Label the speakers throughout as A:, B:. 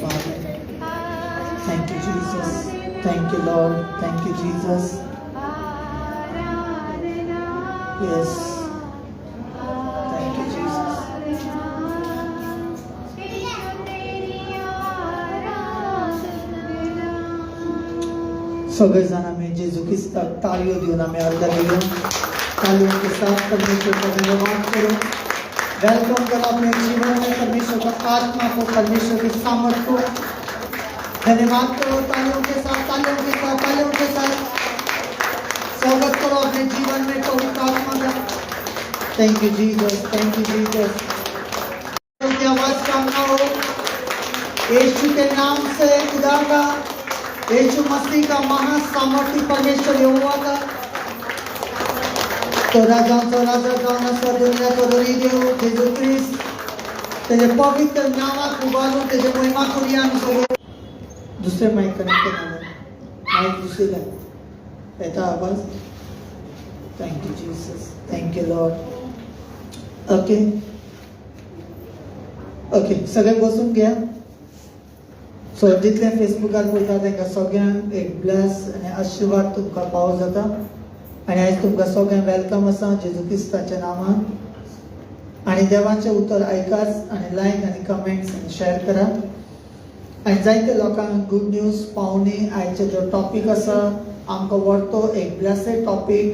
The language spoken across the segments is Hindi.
A: Father. Thank you, Jesus. Thank you, Lord. Thank you, Jesus. Yes. Thank you, Jesus. सगळे जण में जेजू क्रिस्ता तालियों देऊन आम्ही अर्धा देऊया. तालियों के साथ परमेश्वर का धन्यवाद करो. वेलकम करो अपने जीवन में परमेश्वर का आत्मा को, परमेश्वर की सामर्थ को. धन्यवाद करो तालियों के साथ, तालियों के साथ, तालियों के साथ. स्वागत करो अपने जीवन में पवित्र आत्मा का. Thank you Jesus, thank you Jesus. की आवाज कम ना हो. यीशु के नाम से खुदा का, यीशु मसीह का महासामर्थी परमेश्वर यहोवा का, तो राजा गाना दुनिया को दोरी देव जेजू ख्रिस्त तेरे पवित्र नामात उभारून तेरे महिमा करूया. दुसरे माइक कनेक्ट करना, माइक दूसरे का येता आवाज. Thank you Jesus, thank you Lord. Okay okay, सगळे बसून घ्या. सो जितले फेसबुकार पळयता तांकां सगळ्यांक एक ब्लेस आनी आशीर्वाद तुमकां पावो जाता. आनी आयज तुमकां सगळ्यांक वेलकम आसा जेजू क्रिस्ताच्या नांवान. आनी देवाचें उतर आयकाच आनी लायक आनी कमेंट्स आनी शेअर करा. आनी जायते लोकांक गुड न्यूज पावनी. आयचे जो टॉपिक आसा आमकां व्हरतो एक ब्लेसेड टॉपिक.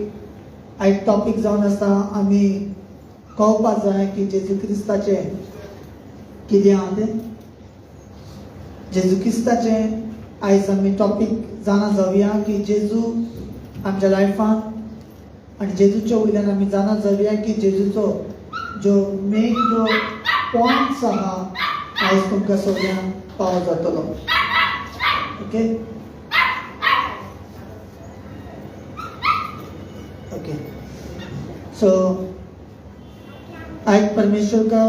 A: आयज टॉपिक जावन आसा आमी कळपाक जाय की जेजू क्रिस्ताचें कितें आहा तें. जेजू क्रिस्ताचें आयज आमी टॉपिक जाणा जावया की जेजू आमच्या लायफान, आनी जेजूच्या वयल्यान आमी जाणा जावया की जेजूचो जो मेन जो पॉयंट्स आहा आयज तुमकां सगळ्यांक पावो जातलो. Okay okay. सो आज परमेश्वर का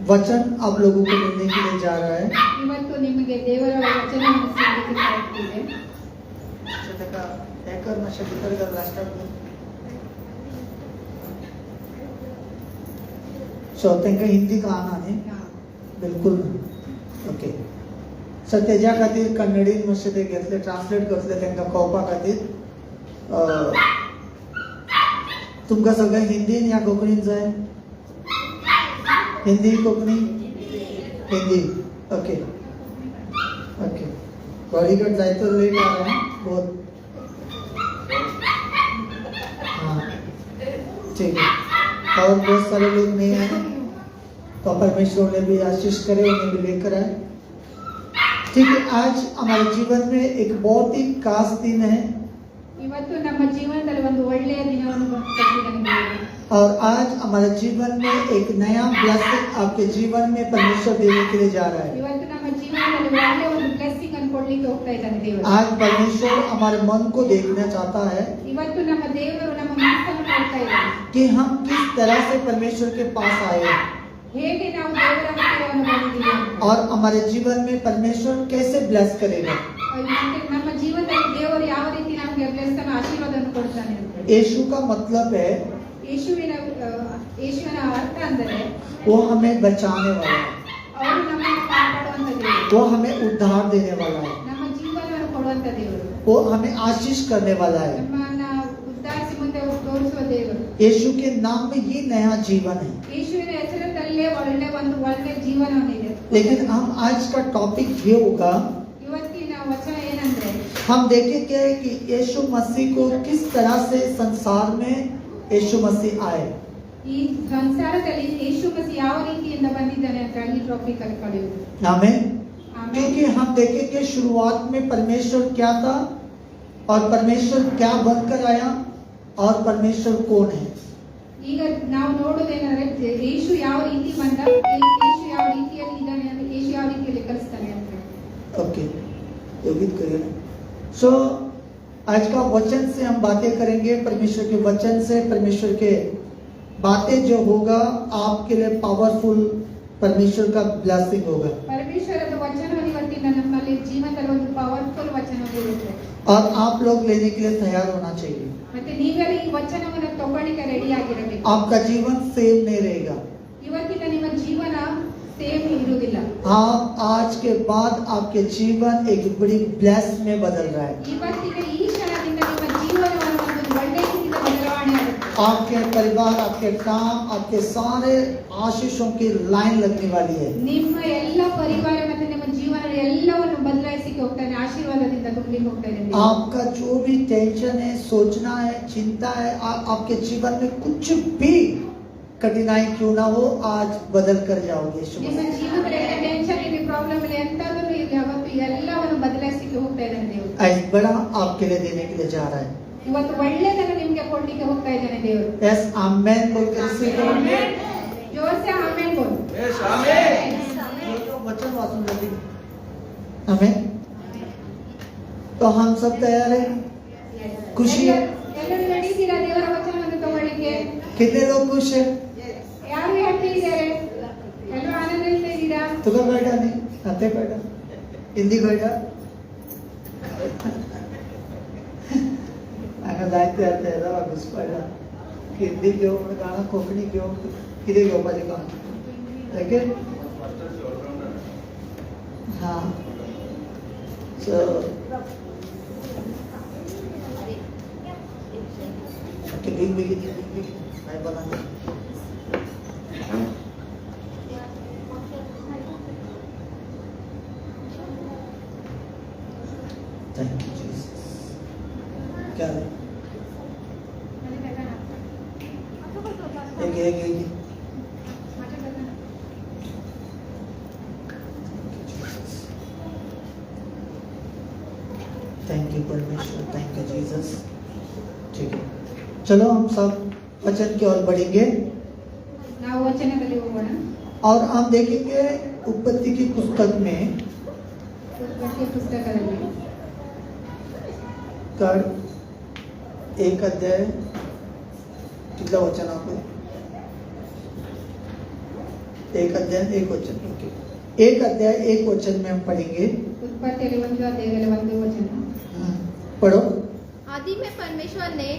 A: वचन आप लोगों को मिलने के लिए जा रहा है.
B: ಇವತ್ತು ನಿಮಗೆ ದೇವರ ವಚನವನ್ನು ಸಿಗಲಿಕ್ಕೆ ಸಾಧ್ಯವಿದೆ.
A: का हैकर नशा भीतर का लास्ट सो तेंका हिंदी कळना न्ही बिलकुल. ओके. सो तेज्या खातीर कन्नडीन मातशें ते घेतले ट्रान्सलेट करतले तेंका कळपा खातीर. तुमकां सगळ्या हिंदीन या कोंकणीन जाय? हिंदी कोंकणी हिंदी. Okay okay. बड़ी गुड. जायतो लेट आ रहा है बहुत. हाँ ठीक है. और बहुत सारे लोग नहीं आए तो परमेश्वर उन्हें भी आशीष करे, उन्हें भी लेकर आए. ठीक है. आज हमारे जीवन में एक बहुत ही खास दिन है.
B: ಇವತ್ತು ನಮ್ಮ ಜೀವನದಲ್ಲಿ ಒಂದು ಒಳ್ಳೆಯ ದಿನವನ್ನು ಕೊಟ್ಟಿದ್ದಾನೆ ದೇವರು.
A: और आज हमारे जीवन में एक नया ब्लेसिंग आपके जीवन में परमेश्वर देने के लिए जा रहा है.
B: ಇವತ್ತು ನಮ್ಮ ಜೀವನದಲ್ಲಿ ಒಳ್ಳೆಯ ಒಂದು ಬ್ಲೆಸ್ಸಿಂಗ್ ಅನ್ನು ಕೊಡ್ಲಿಕ್ಕೆ ಹೋಗ್ತಾ ಇದ್ದಾನೆ ದೇವರು.
A: आज परमेश्वर हमारे मन को देखना चाहता है
B: ಇವತ್ತು ನಮ್ಮ ದೇವರು ನಮ್ಮ ಮನಸ್ಸನ್ನು ನೋಡ್ತಾ ಇದ್ದಾನೆ
A: कि हम किस तरह से परमेश्वर के पास आए
B: ಹೇಗೆ ನಾವು ದೇವರ ಹತ್ತಿರವನ್ನು ಬಂದಿದ್ದೀವಿ
A: और हमारे जीवन में परमेश्वर कैसे ब्लेस करेगा.
B: ಮತ್ತೆ ನಮ್ಮ ಜೀವನದಲ್ಲಿ ದೇವರು ಯಾವ ರೀತಿ ನಮಗೆ ಬ್ಲೆಸ್ ಅನ್ನು ಆಶೀರ್ವಾದವನ್ನು ಕೊಡ್ತಾನೆ ಅಂತ.
A: यीशु का मतलब है
B: ಯೇಸುವಿನ ಅರ್ಥ ಅಂದರೆ
A: वो हमें बचाने वाला है,
B: ಅವರು ನಮ್ಮನ್ನು ಕಾಪಾಡುವಂತ ದೇವರು,
A: वो हमें उद्धार देने वाला है,
B: ನಮ್ಮ ಜೀವನವನ್ನು ಕೊಡುವಂತ ದೇವರು,
A: वो हमें आशीष करने वाला है.
B: ನಮ್ಮನ್ನ ಉದ್ಧಾರಿಸಿ ಮುಂದೆ ತೋರಿಸುವ ದೇವರು.
A: यीशु के नाम में ये नया जीवन है.
B: ಯೇಸುವಿನ ಹೆಸರಿನಲ್ಲೇ ಒಳ್ಳೆ ಜೀವನವಿದೆ.
A: लेकिन हम आज का टॉपिक ये होगा,
B: ಇವತ್ತಿನ ವಚನ ಏನಂದ್ರೆ
A: हम देखेंगे कि यीशु मसीह को किस तरह से संसार में यीशु मसीह आए.
B: ಈ ಸಂಸಾರದಲ್ಲಿ ಯೇಸು ಮसीह ಯಾವ ರೀತಿಯಿಂದ ಬಂದಿದ್ದಾನೆ ಅಂತ ಈ ಟಾಪಿಕ್ ಅಲ್ಲಿ ಕಳೆಯುವುದು.
A: आमीन.
B: ಆಮೆನ್.
A: क्योंकि हम देखेंगे शुरुआत में परमेश्वर क्या था और परमेश्वर क्या बनकर आया और परमेश्वर कौन है.
B: ಈಗ ನಾವು ನೋಡೋದೇನಂದ್ರೆ ಯೇಸು ಯಾವ ರೀತಿ ಬಂದ, ಯೇಸು ಯಾವ ರೀತಿಯಲ್ಲಿ ಇದ್ದಾನೆ ಅಂತ, ಯೇಸು ಯಾವ ರೀತಿಯಲ್ಲಿ ಕಲಿಸ್ತಾನೆ ಅಂತ.
A: ओके योगित करिए. सो आज का वचन से हम बातें करेंगे. परमेश्वर के वचन से परमेश्वर के बातें जो होगा आपके लिए पावरफुल परमेश्वर का ब्लेसिंग होगा.
B: ಪರಮೇಶ್ವರದ ವಚನವನ್ನು ಇವತ್ತಿನ ನಮ್ಮಲ್ಲಿ ಜೀವನದಲ್ಲಿ ಒಂದು ಪವರ್ಫುಲ್ ವಚನವಿರುತ್ತೆ.
A: और आप लोग लेने के लिए तैयार होना चाहिए.
B: ಮತ್ತೆ ನೀವೆಲ್ಲ ಈ ವಚನವನ್ನು ತಗೊಳ್ಳಿಕ್ಕೆ ರೆಡಿ ಆಗಿರಬೇಕು.
A: आपका जीवन सेव नहीं रहेगा.
B: ಇವತ್ತಿನ ನಿಮ್ಮ ಜೀವನ ಸೇಮ್ ಇರುವುದಿಲ್ಲ.
A: आप आज के बाद आपके जीवन एक बड़ी ब्लेस में बदल रहा है.
B: ಇವತ್ತಿನ ಈ ಕ್ಷಣದಿಂದ ನಿಮ್ಮ ಜೀವನವನ್ನು ಒಂದು ಒಳ್ಳೆಯ ರೀತಿಯಿಂದ ಬದಲಾವಣೆ ಆಗುತ್ತೆ.
A: आपके परिवार, आपके काम, आपके सारे आशीषों की लाइन लगने वाली है.
B: ನಿಮ್ಮ ಎಲ್ಲ ಪರಿವಾರ ಮತ್ತು ನಿಮ್ಮ ಜೀವನ ಎಲ್ಲವನ್ನು ಬದಲಾಯಿಸಿಕ್ಕೆ ಹೋಗ್ತಾನೆ, ಆಶೀರ್ವಾದದಿಂದ ತುಂಬಲಿಕ್ಕೆ ಹೋಗ್ತಾನೆ.
A: आपका जो भी टेंशन है, सोचना है, चिंता है, आपके जीवन में कुछ भी कठिनाई क्यों ना हो, आज बदल कर जाओगे.
B: ನಿಮ್ಮ ಜೀವನದಲ್ಲಿ ಟೆನ್ಷನ್ ಇದೆ, ಪ್ರಾಬ್ಲಮ್ ಇದೆ, ಎಂತಾದರೂ ಇರಲಿ, ಅವತ್ತು ಎಲ್ಲವನ್ನು ಬದಲಾಯಿಸಿಕ್ಕೆ ಹೋಗ್ತಾ ಇದ್ದಾನೆ ದೇವರು.
A: आज बड़ा आपके लिए देने के लिए जा रहा है.
B: ಇವತ್ತು ಒಳ್ಳೆಯದನ್ನು ನಿಮಗೆ ಕೊಡ್ಲಿಕ್ಕೆ ಹೋಗ್ತಾ ಇದ್ದಾನೆ ದೇವರು.
A: यस आमेन बोल के रिसीव करो.
B: जोर से आमेन बोलो.
C: Yes amen.
A: वचन वाचन जल्दी. आमेन. तो हम सब तैयार हैं. खुशी है.
B: ಎಲ್ಲರೂ ರೆಡಿ ಇದ್ದೀರಾ ದೇವರ ವಚನವನ್ನು ತಗೊಳ್ಳಿಕ್ಕೆ?
A: कितने लोग खुश है?
B: ಯಾರು ಹ್ಯಾಪಿ ಇದ್ದಾರೆ? ಎಲ್ಲರೂ ಆನಂದದಿಂದ ಇದ್ದೀರಾ?
A: तो क्या बैठा नहीं आते बैठा हिंदी बैठा अगर जायते आते हैं ना घुस पड़ा हिंदी क्यों गाना कोंकणी क्यों किधर क्यों पाजे काम ओके हाँ so ओके बिग मैं बना थैंक यू जीसस क्या है एक थैंक यू परमेश्वर थैंक यू जीसस ठीक है चलो हम सब वचन की ओर बढ़ेंगे
B: ನಾವು ವಚನದಲ್ಲಿ ಹೋಗೋಣ.
A: और हम देखेंगे उत्पत्ति की पुस्तक में
B: ಉತ್ಪತ್ತಿ ಪುಸ್ತಕದಲ್ಲಿ
A: कर एक अध्याय कितना वचन आपको एक अध्याय एक वचन ओके एक अध्याय एक वचन में हम पढ़ेंगे
B: ಉತ್ಪತ್ತಿಯಲ್ಲಿ ಒಂದು ಅಧ್ಯಾಯದಲ್ಲಿ ಒಂದು ವಚನ.
A: पढ़ो.
D: आदि में परमेश्वर ने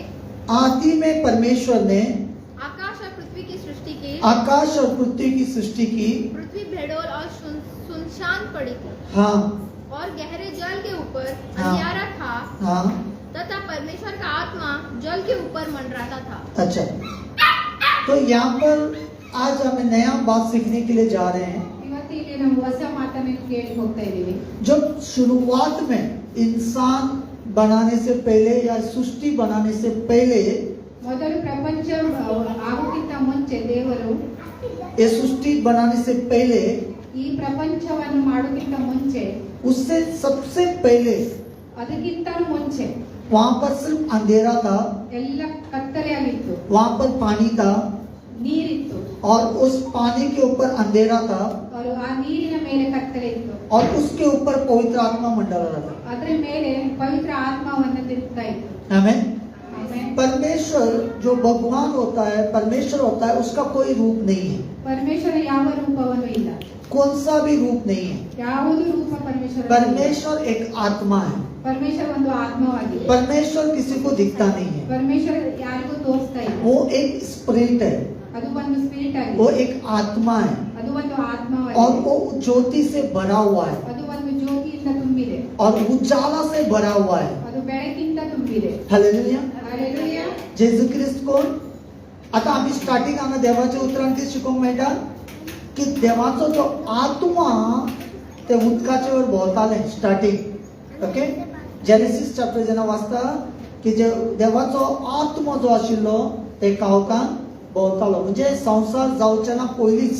A: आदि में परमेश्वर ने
D: आकाश और पृथ्वी की सृष्टि की.
A: आकाश और पृथ्वी की सृष्टि की.
D: पृथ्वी भेड़ोल और सुनसान पड़ी थी
A: हाँ
D: और गहरे जल के ऊपर
A: हाँ।
D: अंधियारा था
A: हाँ
D: तथा परमेश्वर का आत्मा जल के ऊपर मंडराता था.
A: अच्छा तो यहाँ पर आज हम नया बात सीखने के लिए जा रहे हैं.
B: ಇವತ್ತು ಇಲ್ಲಿ ನಾವು ಹೊಸ ಮಾತನ್ನು ಕೇಳಿ ಹೋಗ್ತಾ ಇದ್ದೀವಿ.
A: जब शुरुआत में इंसान बनाने से पहले या सृष्टि बनाने से पहले
B: ಮೊದಲು ಪ್ರಪಂಚ ಆಗುತ್ತಿದ್ದ ಮುಂಚೆ ದೇವರು
A: ये सृष्टि बनाने से पहले
B: ಈ ಪ್ರಪಂಚವನ್ನು ಮಾಡೋಕ್ಕಿಂತ ಮುಂಚೆ
A: उससे सबसे पहले
B: ಅದಕ್ಕಿಂತ ಮುಂಚೆ
A: वहाँ पर सिर्फ अंधेरा था.
B: ಎಲ್ಲ ಕತ್ತಲೆಯಾಗಿತ್ತು,
A: वहाँ पर पानी था
B: ನೀರಿತ್ತು,
A: और उस पानी के ऊपर अंधेरा था
B: ಅವರು ಆ ನೀರಿನ ಮೇಲೆ ಕತ್ತಲೆ ಇತ್ತು,
A: और उसके ऊपर पवित्र आत्मा मंडल रहा था.
B: ಅದರ ಮೇಲೆ ಪವಿತ್ರ ಆತ್ಮವನ್ನು ತಿರುಗ್ತಾ ಇತ್ತು.
A: आमेन.
B: ಆಮೆನ್.
A: परमेश्वर जो भगवान होता है परमेश्वर होता है उसका कोई रूप नहीं है.
B: ಪರಮೇಶ್ವರ ಯಾವ ರೂಪವನ್ನು ಇಲ್ಲ,
A: कौन सा भी रूप नहीं है.
B: ಯಾವುದು ರೂಪ ಪರಮೇಶ್ವರ.
A: परमेश्वर एक आत्मा है.
B: ಪರಮೇಶ್ವರ ಒಂದು ಆತ್ಮವಾಗಿದೆ.
A: परमेश्वर किसी को दिखता नहीं है.
B: ಪರಮೇಶ್ವರ ಯಾರಿಗೂ ತೋರಿಸ್ತಾ ಇಲ್ಲ,
A: वो एक स्पिरिट है.
B: ಅದು ಒಂದು ಸ್ಪಿರಿಟ್ ಆಗಿದೆ,
A: वो एक आत्मा है
B: ಅದು ಒಂದು
A: और
B: ಆತ್ಮವಾಗಿದೆ,
A: वो ज्योति से भरा हुआ है
B: ಅದು ಒಂದು ಜ್ಯೋತಿಯಿಂದ ತುಂಬಿದೆ,
A: और उजाला से भरा हुआ है.
B: ಅದು ಬೆಳಕಿಂದ ತುಂಬಿದೆ.
A: हालेलुया.
B: हालेलुया.
A: जेसू ख्रिस्त कोण. आता आम्ही स्टार्टिंग आम्ही देवाच्या उतरांची शिकूंक मेळटा की देवाचो जो आत्मा ते उदकाचे वर भोंवताले स्टार्टिंग ओके जेनेसिस चॅप्टर जेन्ना वाचता की जे देवाचो आत्मा जो आशिल्लो ते कावकान भोंवतालो म्हणजे संसार जावचे ना पयलींच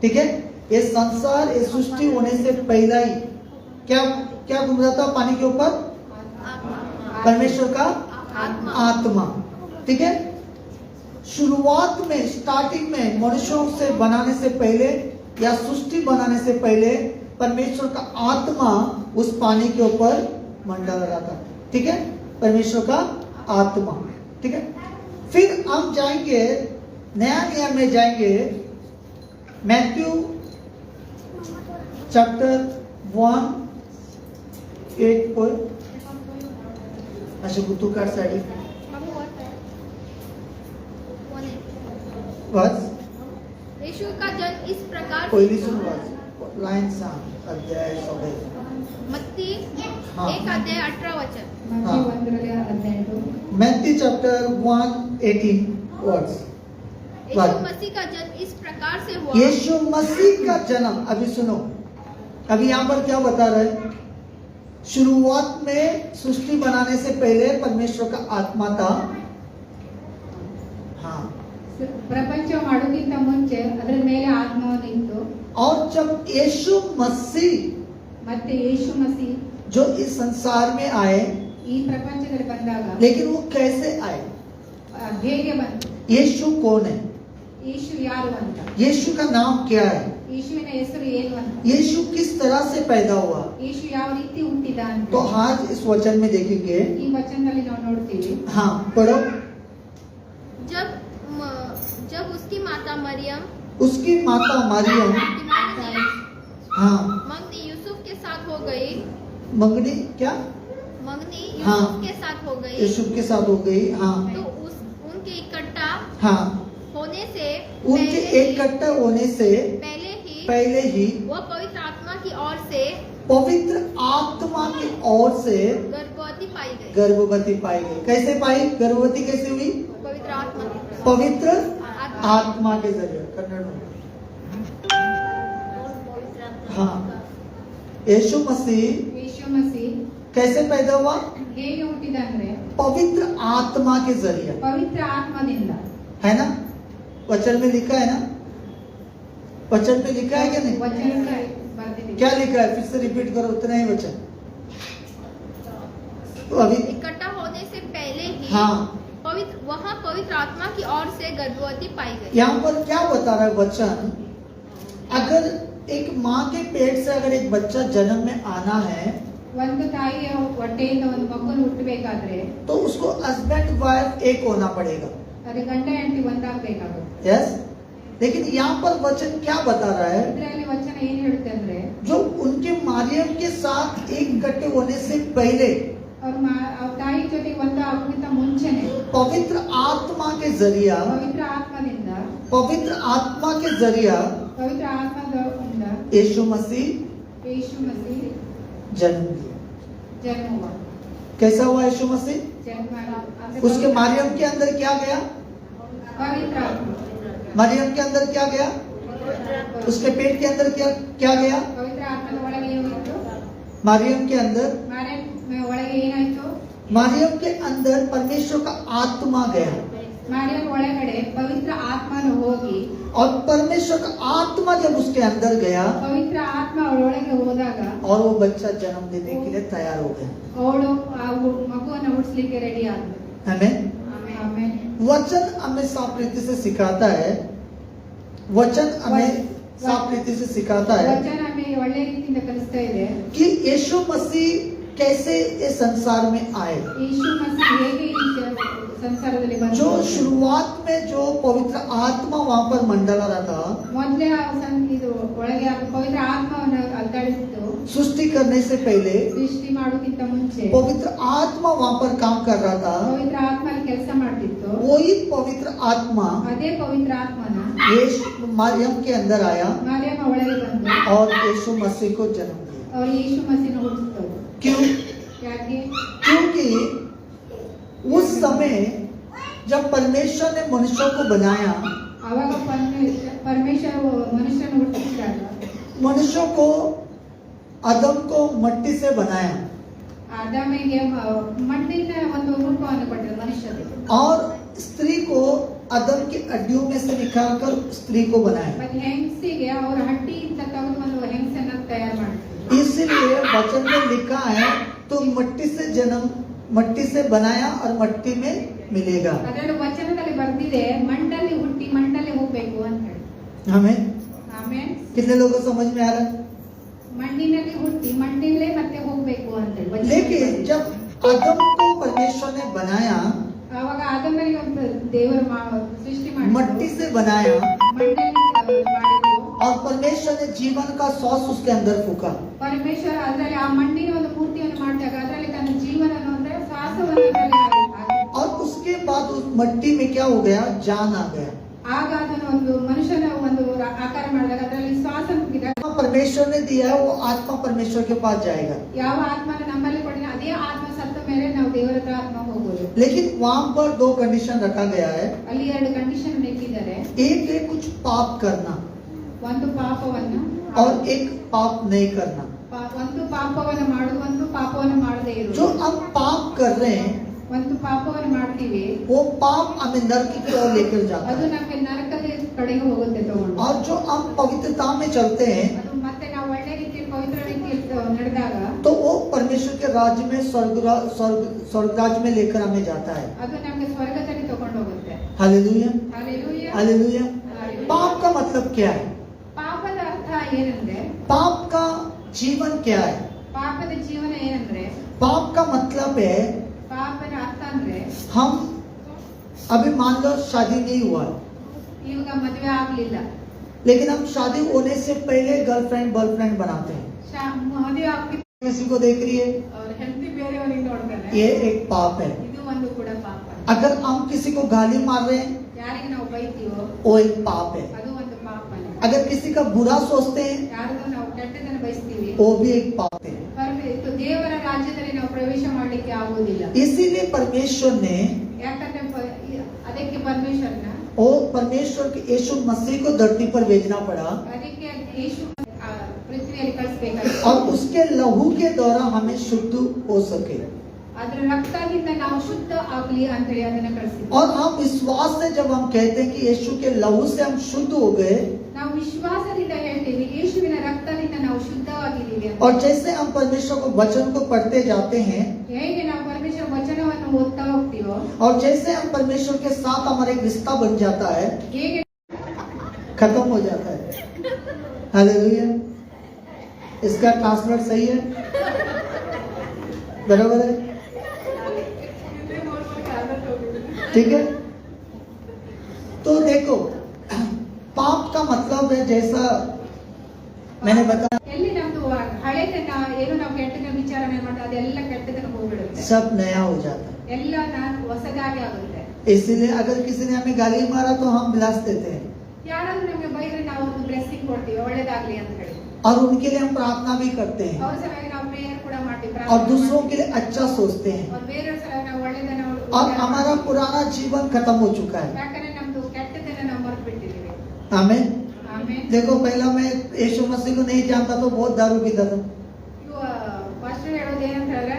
A: ठीक है. ये संसार ये सृष्टि होने से पहले ही क्या क्या घूमता था पानी के ऊपर परमेश्वर का आत्मा ठीक है. शुरुआत में स्टार्टिंग में मनुष्यों से बनाने से पहले या सृष्टि बनाने से पहले परमेश्वर का आत्मा उस पानी के ऊपर मंडल रहा था ठीक है. परमेश्वर का आत्मा ठीक है. फिर हम जाएंगे नया नियम में जाएंगे मैथ्यू चैप्टर 1:8 पर अशा गुतू कार्ड साठी बस
D: यीशु का जन्म इस प्रकार
A: पहिली
D: से
A: सुरुवात लाईन सांग अध्याय 16
D: मत्ती
A: हाँ।
D: 1:18
B: ಮತ್ತಾಯ 1:18
A: मैथ्यू चैप्टर 1:18 वर्ड्स
D: यीशु मसीह का जन्म इस प्रकार से हुआ
A: यीशु मसीह का जन्म। अभी सुनो, अभी यहाँ पर क्या बता रहे हैं? शुरुआत में सृष्टि बनाने से पहले परमेश्वर का आत्मा था। हाँ,
B: ಪ್ರಪಂಚ ಮಾಡೋಕ್ಕಿಂತ ಮುಂಚೆ ಅದರ ಮೇಲೆ ಆತ್ಮವನ್ನಿತ್ತು
A: और जब यीशु मसीह
B: ಮತ್ತೆ ಯೇಸು ಮಸಿ
A: जो इस संसार में आए,
B: ಈ ಪ್ರಪಂಚದಲ್ಲಿ ಬಂದಾಗ
A: लेकिन वो कैसे आए?
B: ಹೇಗೆ ಬಂತು
A: यीशु कौन है?
B: ಯೇಸು ಯಾರು ಅಂತ
A: यीशु का नाम क्या है?
B: ಯೇಸುವಿನ ಹೆಸರು ಏನು ಅಂತ
A: यीशु किस तरह से पैदा हुआ?
B: ಯೇಸು ಯಾವ ರೀತಿ ಹುಟ್ಟಿದ ಅಂತ
A: तो आज इस वचन में देखेंगे।
B: ಈ ವಚನದಲ್ಲಿ ನಾವು ನೋಡ್ತೀವಿ
A: हाँ, पढ़ो।
D: जब उसकी माता मरियम
A: उसकी माता मरियम, हाँ,
D: मंगनी यूसुफ के साथ हो गई
A: मंगनी क्या?
D: मंगनी
A: हाँ।
D: यूसुफ के साथ हो गई
A: यीशु के साथ हो गई। हाँ,
D: तो उनके इकट्ठा
A: हाँ,
D: होने से
A: उनके इकट्ठा होने से पहले ही
D: वो पवित्र आत्मा की ओर से
A: पवित्र आत्मा की ओर से
D: गर्भवती पाई गई
A: गर्भवती पाई गई। कैसे पाई? गर्भवती कैसे हुई?
D: पवित्र आत्मा की
A: पवित्र आत्मा के जरिए। कन्नड़ में हाँ, यीशु मसीह
B: ಯೇಸು ಮಸಿ
A: कैसे पैदा हुआ?
B: ಹೇಗೆ ಹುಟ್ಟಿದ ಅಂದ್ರೆ
A: पवित्र आत्मा के जरिए,
B: ಪವಿತ್ರ ಆತ್ಮದಿಂದ
A: है ना? वचन में लिखा है ना? वचन में लिखा है क्या नहीं?
B: ವಚನ ಬರ್ದಿದೆ
A: क्या लिखा है? फिर से रिपीट करो, उतना ही वचन। तो अभी
D: इकट्ठा होने से पहले ही
A: हाँ,
D: पवित्र आत्मा की ओर से गर्भवती पाई गई।
A: यहाँ पर क्या बता रहा है वचन? अगर एक माँ के पेट से अगर एक बच्चा जन्म में आना है
B: ಒಂದು ತಾಯಿಯ ಹೊಟ್ಟೆಯಿಂದ ಒಂದು ಮಗುವನ್ನು ಹುಟ್ಟಬೇಕಾದ್ರೆ
A: तो उसको हस्बैंड वाइफ एक होना पड़ेगा।
B: ಅದು ಗಂಡ ಹೆಂಡತಿ ಒಂದಾಗಬೇಕಾಗುತ್ತೆ
A: यस, लेकिन यहाँ पर वचन क्या बता रहा है?
B: ಇದರಲ್ಲಿ ವಚನ ಏನ್ ಹೇಳುತ್ತೆ ಅಂದ್ರೆ
A: जो उनके मारियम के साथ एक इकट्ठे होने से पहले
B: ಅವ್ರ ತಾಯಿ ಜೊತೆ ಒಂದು ಆಗೋಕ್ಕಿಂತ ಮುಂಚೆನೆ
A: पवित्र आत्मा के जरिया
B: ಪವಿತ್ರ ಆತ್ಮದಿಂದ
A: पवित्र आत्मा के जरिया
B: ಪವಿತ್ರ ಆತ್ಮದಿಂದ
A: यीशु मसीह
B: ಯೇಸು ಮಸಿ
A: जन्म लिया।
B: ಜನ್ಮ
A: कैसा हुआ यीशु मसीह?
B: ಜನ್ಮ
A: उसके मारियम के अंदर क्या गया?
B: ಪವಿತ್ರ ಆತ್ಮ
A: मरियम के अंदर क्या गया? उसके पेट के अंदर क्या गया?
B: ಪವಿತ್ರ ಆತ್ಮದ ಒಳಗೆ ಏನಾಯ್ತು
A: मरियम के अंदर
B: ಒಳಗೆ ಏನಾಯ್ತು
A: मरियम के अंदर परमेश्वर का आत्मा गया
B: ಮಾರಿಯಂ ಒಳಗಡೆ ಪವಿತ್ರ ಆತ್ಮನು ಹೋಗಿ
A: और परमेश्वर का आत्मा जब उसके अंदर गया
B: ಪವಿತ್ರ ಆತ್ಮ ಅವಳೊಳಗೆ ಹೋದಾಗ
A: और वो बच्चा जन्म देने के लिए तैयार हो गया।
B: ಅವಳು ಆ ಮಗುವನ್ನು ಹುಟ್ಟಿಸ್ಲಿಕ್ಕೆ ರೆಡಿ ಆದ್ಲು
A: हमें
B: ಆಮೇಲೆ
A: वचन हमें साफ रीति से सिखाता है। वचन हमें साफ रीति से सिखाता है
B: ವಚನ ನಮಗೆ ಒಳ್ಳೆ ರೀತಿಯಿಂದ ಕಲಿಸ್ತಾ ಇದೆ
A: कि यीशु मसीह कैसे इस संसार में आए।
B: ಯೇಸು ಮसीह ಹೇಗೆ ಈ ಸಂಸಾರದಲ್ಲಿ ಬಂದರು
A: जो शुरुआत में जो पवित्र आत्मा वहाँ पर मंडला रहा था,
B: ಮೊದಲೇ ಇದು ಒಳಗೆ ಆ ಪವಿತ್ರ ಆತ್ಮವನ್ನು ಅಲ್ದಾಡಿಸಿತ್ತು
A: सृष्टि करने से पहले
B: ಸೃಷ್ಟಿ ಮಾಡೋಕ್ಕಿಂತ ಮುಂಚೆ
A: पवित्र आत्मा वहाँ पर काम कर रहा था।
B: ಪವಿತ್ರ ಆತ್ಮಲ್ಲಿ ಕೆಲಸ ಮಾಡ್ತಿತ್ತು
A: वही पवित्र आत्मा
B: ಅದೇ पवित्र आत्मನ
A: यीशु मरियम के अंदर आया
B: ಮಾರಿಯಮ್ಮ ಒಳಗೆ ಬಂದು
A: और यीशु मसीह को जन्म दिया।
B: ಅವ್ರು ಯೇಸು ಮसीहನ ಹುಟ್ಟಿಸಿದ್ರು
A: क्यों?
B: ಯಾಕೆ
A: क्योंकि उस समय जब परमेश्वर ने मनुष्यों को बनाया,
B: ಅವಾಗ ಪರಮೇಶ್ವರ ಮನುಷ್ಯನ ಹುಟ್ಟಿಸಿದಾಗ
A: मनुष्यों को आदम को मट्टी से बनाया
B: ಆದಾಮಿಗೆ ಮಣ್ಣಿನ ಒಂದು ರೂಪವನ್ನು ಕೊಟ್ಟರು ಮನುಷ್ಯರಿಗೆ
A: और स्त्री को आदम की हड्डियों में से निकालकर स्त्री को बनाया।
B: ಮತ್ತೆ ಹೆಂಗಸಿಗೆ ಅವರ ಹಡ್ಡಿಯಿಂದ ತೆಗೆದು ಒಂದು ಹೆಂಗಸನ್ನ ತಯಾರು ಮಾಡಿದ್ರು
A: इसलिए वचन में लिखा है तो मट्टी से बनाया और मट्टी में मिलेगा।
B: ಅದರಲ್ಲಿ ವಚನದಲ್ಲಿ ಬರ್ದಿದೆ ಮಣ್ಣಲ್ಲಿ ಹುಟ್ಟಿ ಮಣ್ಣಲ್ಲಿ ಹೋಗ್ಬೇಕು ಅಂತ ಹೇಳಿ
A: हमें
B: ಆಮೇಲೆ
A: कितने लोगों को समझ में आ रहा है?
B: ಮಣ್ಣಿನಲ್ಲಿ ಹುಟ್ಟಿ ಮಣ್ಣಿನಲ್ಲೇ ಮತ್ತೆ ಹೋಗ್ಬೇಕು ಅಂತ ಹೇಳಿ ವಚನದಲ್ಲಿ
A: लेकिन
B: ಬರ್ದಿದೆ.
A: जब आदम को परमेश्वर ने बनाया,
B: ಆವಾಗ ಆದಮನಿಗೆ ಒಂದು ದೇವರು ಸೃಷ್ಟಿ ಮಾಡಿ
A: मट्टी से बनाया
B: ಮಣ್ಣಲ್ಲಿ ಮಾಡಿದ್ರು
A: और परमेश्वर ने जीवन का श्वास उसके अंदर फूका
B: ಪರಮೇಶ್ವರ ಅದರಲ್ಲಿ ಆ ಮಣ್ಣಿನ ಒಂದು ಮೂರ್ತಿಯನ್ನು ಮಾಡಿದಾಗ ಅದರಲ್ಲಿ ತನ್ನ ಜೀವನವನ್ನು ಅಂದ್ರೆ ಶ್ವಾಸವನ್ನು ಅದರಲ್ಲಿ ಹಾಕಿದ್ರು.
A: और उसके बाद उस मट्टी में क्या हो गया? जान आ गया।
B: ಆಗ ಅದನ್ನು ಒಂದು ಮನುಷ್ಯನ ಒಂದು ಆಕಾರ ಮಾಡಿದಾಗ ಅದರಲ್ಲಿ ಶ್ವಾಸ ತುಂಬಿದಾಗ
A: परमेश्वर ने दिया है वो आत्मा परमेश्वर के पास जाएगा,
B: ಯಾವ ಆತ್ಮನ ನಮ್ಮಲ್ಲಿ ಕೊಡಿನ ಅದೇ ಆತ್ಮ ಸತ್ತ ಮೇಲೆ ನಾವು ದೇವರ ಹತ್ರ ಆತ್ಮ ಹೋಗೋದು.
A: लेकिन वहां पर दो कंडीशन रखा गया है।
B: ಅಲ್ಲಿ ಎರಡು ಕಂಡೀಷನ್ ಇಟ್ಟಿದ್ದಾರೆ.
A: एक है कुछ पाप करना
B: ಒಂದು ಪಾಪವನ್ನು
A: और एक पाप नहीं करना।
B: ಒಂದು ಪಾಪವನ್ನು ಮಾಡುವುದು, ಒಂದು ಪಾಪವನ್ನು ಮಾಡದೇ
A: जो
B: ಇರುವುದು.
A: हम पाप कर रहे हैं
B: ಒಂದು ಪಾಪವನ್ನು ಮಾಡ್ತೀವಿ,
A: वो पाप हमें नरक की ओर लेकर जाता
B: ಅದು
A: है,
B: ನಮಗೆ ನರಕದ ಕಡೆಗೆ ಹೋಗುತ್ತೆ ತಗೊಂಡು.
A: और जो हम पवित्रता में चलते हैं
B: ಅದು ಮತ್ತೆ ನಾವು ಒಳ್ಳೆ ರೀತಿಯಲ್ಲಿ ಪವಿತ್ರ ರೀತಿಯಲ್ಲಿ ನಡೆದಾಗ
A: तो वो परमेश्वर के राज्य में स्वर्ग राज्य में लेकर हमें जाता है।
B: ಅದು ನಮಗೆ ಸ್ವರ್ಗದಲ್ಲಿ ತಗೊಂಡು ಹೋಗುತ್ತೆ.
A: Hallelujah,
B: hallelujah.
A: हालेलुया। पाप का मतलब क्या है?
B: ಪಾಪದ ಅರ್ಥ ಏನಂದ್ರೆ,
A: पाप का जीवन क्या है?
B: ಪಾಪದ ಜೀವನ ಏನಂದ್ರೆ,
A: पाप का मतलब है
B: ಪಾಪದ ಅರ್ಥ ಅಂದ್ರೆ
A: हम अभी मान लो शादी नहीं हुआ है,
B: ಇವಾಗ ಮದುವೆ ಆಗ್ಲಿಲ್ಲ,
A: लेकिन हम शादी होने से पहले गर्लफ्रेंड बॉयफ्रेंड बनाते हैं।
B: ಮದುವೆ ಆಗ್ಬಿಟ್ಟು
A: किसी को देख रही है,
B: ಅವ್ರ ಹೆಂಡತಿ ಬೇರೆಯವರಿಗೆ ನೋಡ್ತಾರೆ,
A: ये एक पाप है।
B: ಇದು ಒಂದು ಕೂಡ ಪಾಪ.
A: अगर हम किसी को गाली मार रहे हैं
B: ಯಾರಿಗೆ ನಾವು ಬೈತೀವೋ
A: वो एक पाप है।
B: ಅದು ಒಂದು ಪಾಪನೇ.
A: अगर किसी का बुरा सोचते हैं
B: ಯಾರಿಗೂ ನಾವು ಕೆಟ್ಟದನ್ನು ಬಯಸ್ತೀವಿ,
A: वो भी एक पाप है।
B: ದೇವರ ರಾಜ್ಯದಲ್ಲಿ ನಾವು ಪ್ರವೇಶ ಮಾಡ್ಲಿಕ್ಕೆ ಆಗೋದಿಲ್ಲ.
A: इसीलिए परमेश्वर ने
B: ಯಾಕಂದ್ರೆ ಅದಕ್ಕೆ ಪರಮೇಶ್ವರನ
A: परमेश्वर के यीशु मसीह को धरती पर भेजना पड़ा
B: ಅದಕ್ಕೆ ಯೇಸು ಪೃಥ್ವಿಯಲ್ಲಿ ಕಳಿಸಬೇಕಾಗಿತ್ತು.
A: और उसके लहू के द्वारा हमें शुद्ध हो सके।
B: ಅದ್ರ ರಕ್ತದಿಂದ ನಾವು ಶುದ್ಧ ಆಗ್ಲಿ ಅಂತ ಹೇಳಿ ಅದನ್ನ ಕಳಿಸಿದ್ರು.
A: और हम विश्वास से जब हम कहते हैं कि यीशु के लहू से हम शुद्ध हो गए,
B: ನಾವು ವಿಶ್ವಾಸದಿಂದ ಹೇಳ್ತೀವಿ ಯೇಸುವಿನ ರಕ್ತದಿಂದ ನಾವು ಶುದ್ಧವಾಗಿದ್ದೀವಿ ಅಂತ.
A: और जैसे हम परमेश्वर को वचन को पढ़ते जाते हैं
B: ಹೇಗೆ ನಾವು ಪರಮೇಶ್ವರ ವಚನವನ್ನು ಓದ್ತಾ ಹೋಗ್ತೀವೋ,
A: और जैसे हम परमेश्वर के साथ हमारा एक रिश्ता बन जाता है,
B: ಹೇಗೆ
A: खत्म हो जाता है। हालेलुया। इसका ट्रांसलेट सही है, बराबर है, ठीक है। तो देखो पाप का मतलब है जैसा मैंने बताया
B: ಎಲ್ಲಿ ನಮ್ದು ಹಳೆದನ್ನ ಏನು ನಾವು ಕೆಟ್ಟದನ್ನ ವಿಚಾರಣೆ ಮಾಡ್ತಾ ಅದೆಲ್ಲ ಕೆಟ್ಟದನ್ನ ಹೋಗ್ಬಿಡುತ್ತೆ,
A: सब नया हो जाता है।
B: ಎಲ್ಲ ಹೊಸದಾಗಿ ಆಗುತ್ತೆ.
A: इसीलिए अगर किसी ने हमें गाली मारा तो हम ब्लेस देते हैं
B: ಯಾರಾದ್ರೂ ನಮಗೆ ಬೈದ್ರೆ ನಾವು ಒಂದು ಬ್ಲೆಸ್ಸಿಂಗ್ ಕೊಡ್ತೀವಿ, ಒಳ್ಳೇದಾಗ್ಲಿ ಅಂತ ಹೇಳಿ.
A: और उनके लिए हम प्रार्थना भी करते हैं
B: ಅವ್ರ ಸಲುವಾಗಿ ನಾವು ಪ್ರೇಯರ್ ಕೂಡ ಮಾಡ್ತೀವಿ,
A: और
B: ಪ್ರಾರ್ಥನೆ
A: दूसरों
B: ಮಾಡ್ತೀವಿ.
A: के लिए अच्छा सोचते हैं,
B: और ಬೇರೆಯವ್ರ ಸಲುವಾಗಿ ನಾವು ಒಳ್ಳೇದನ್ನ
A: और हमारा पुराना जीवन खत्म हो चुका है।
B: ಯಾಕಂದ್ರೆ ನಮ್ದು ಕೆಟ್ಟದನ್ನ ನಾವು ಮರೆತು ಬಿಟ್ಟಿದ್ದೀವಿ.
A: आमीन।
B: ಆಮೇಲೆ
A: देखो पहला मैं यीशु मसीह को नहीं जानता तो बहुत दारू पीता था,
B: ಇವು ಫಸ್ಟ್ ಹೇಳೋದು ಏನಂತ ಹೇಳಿದ್ರೆ,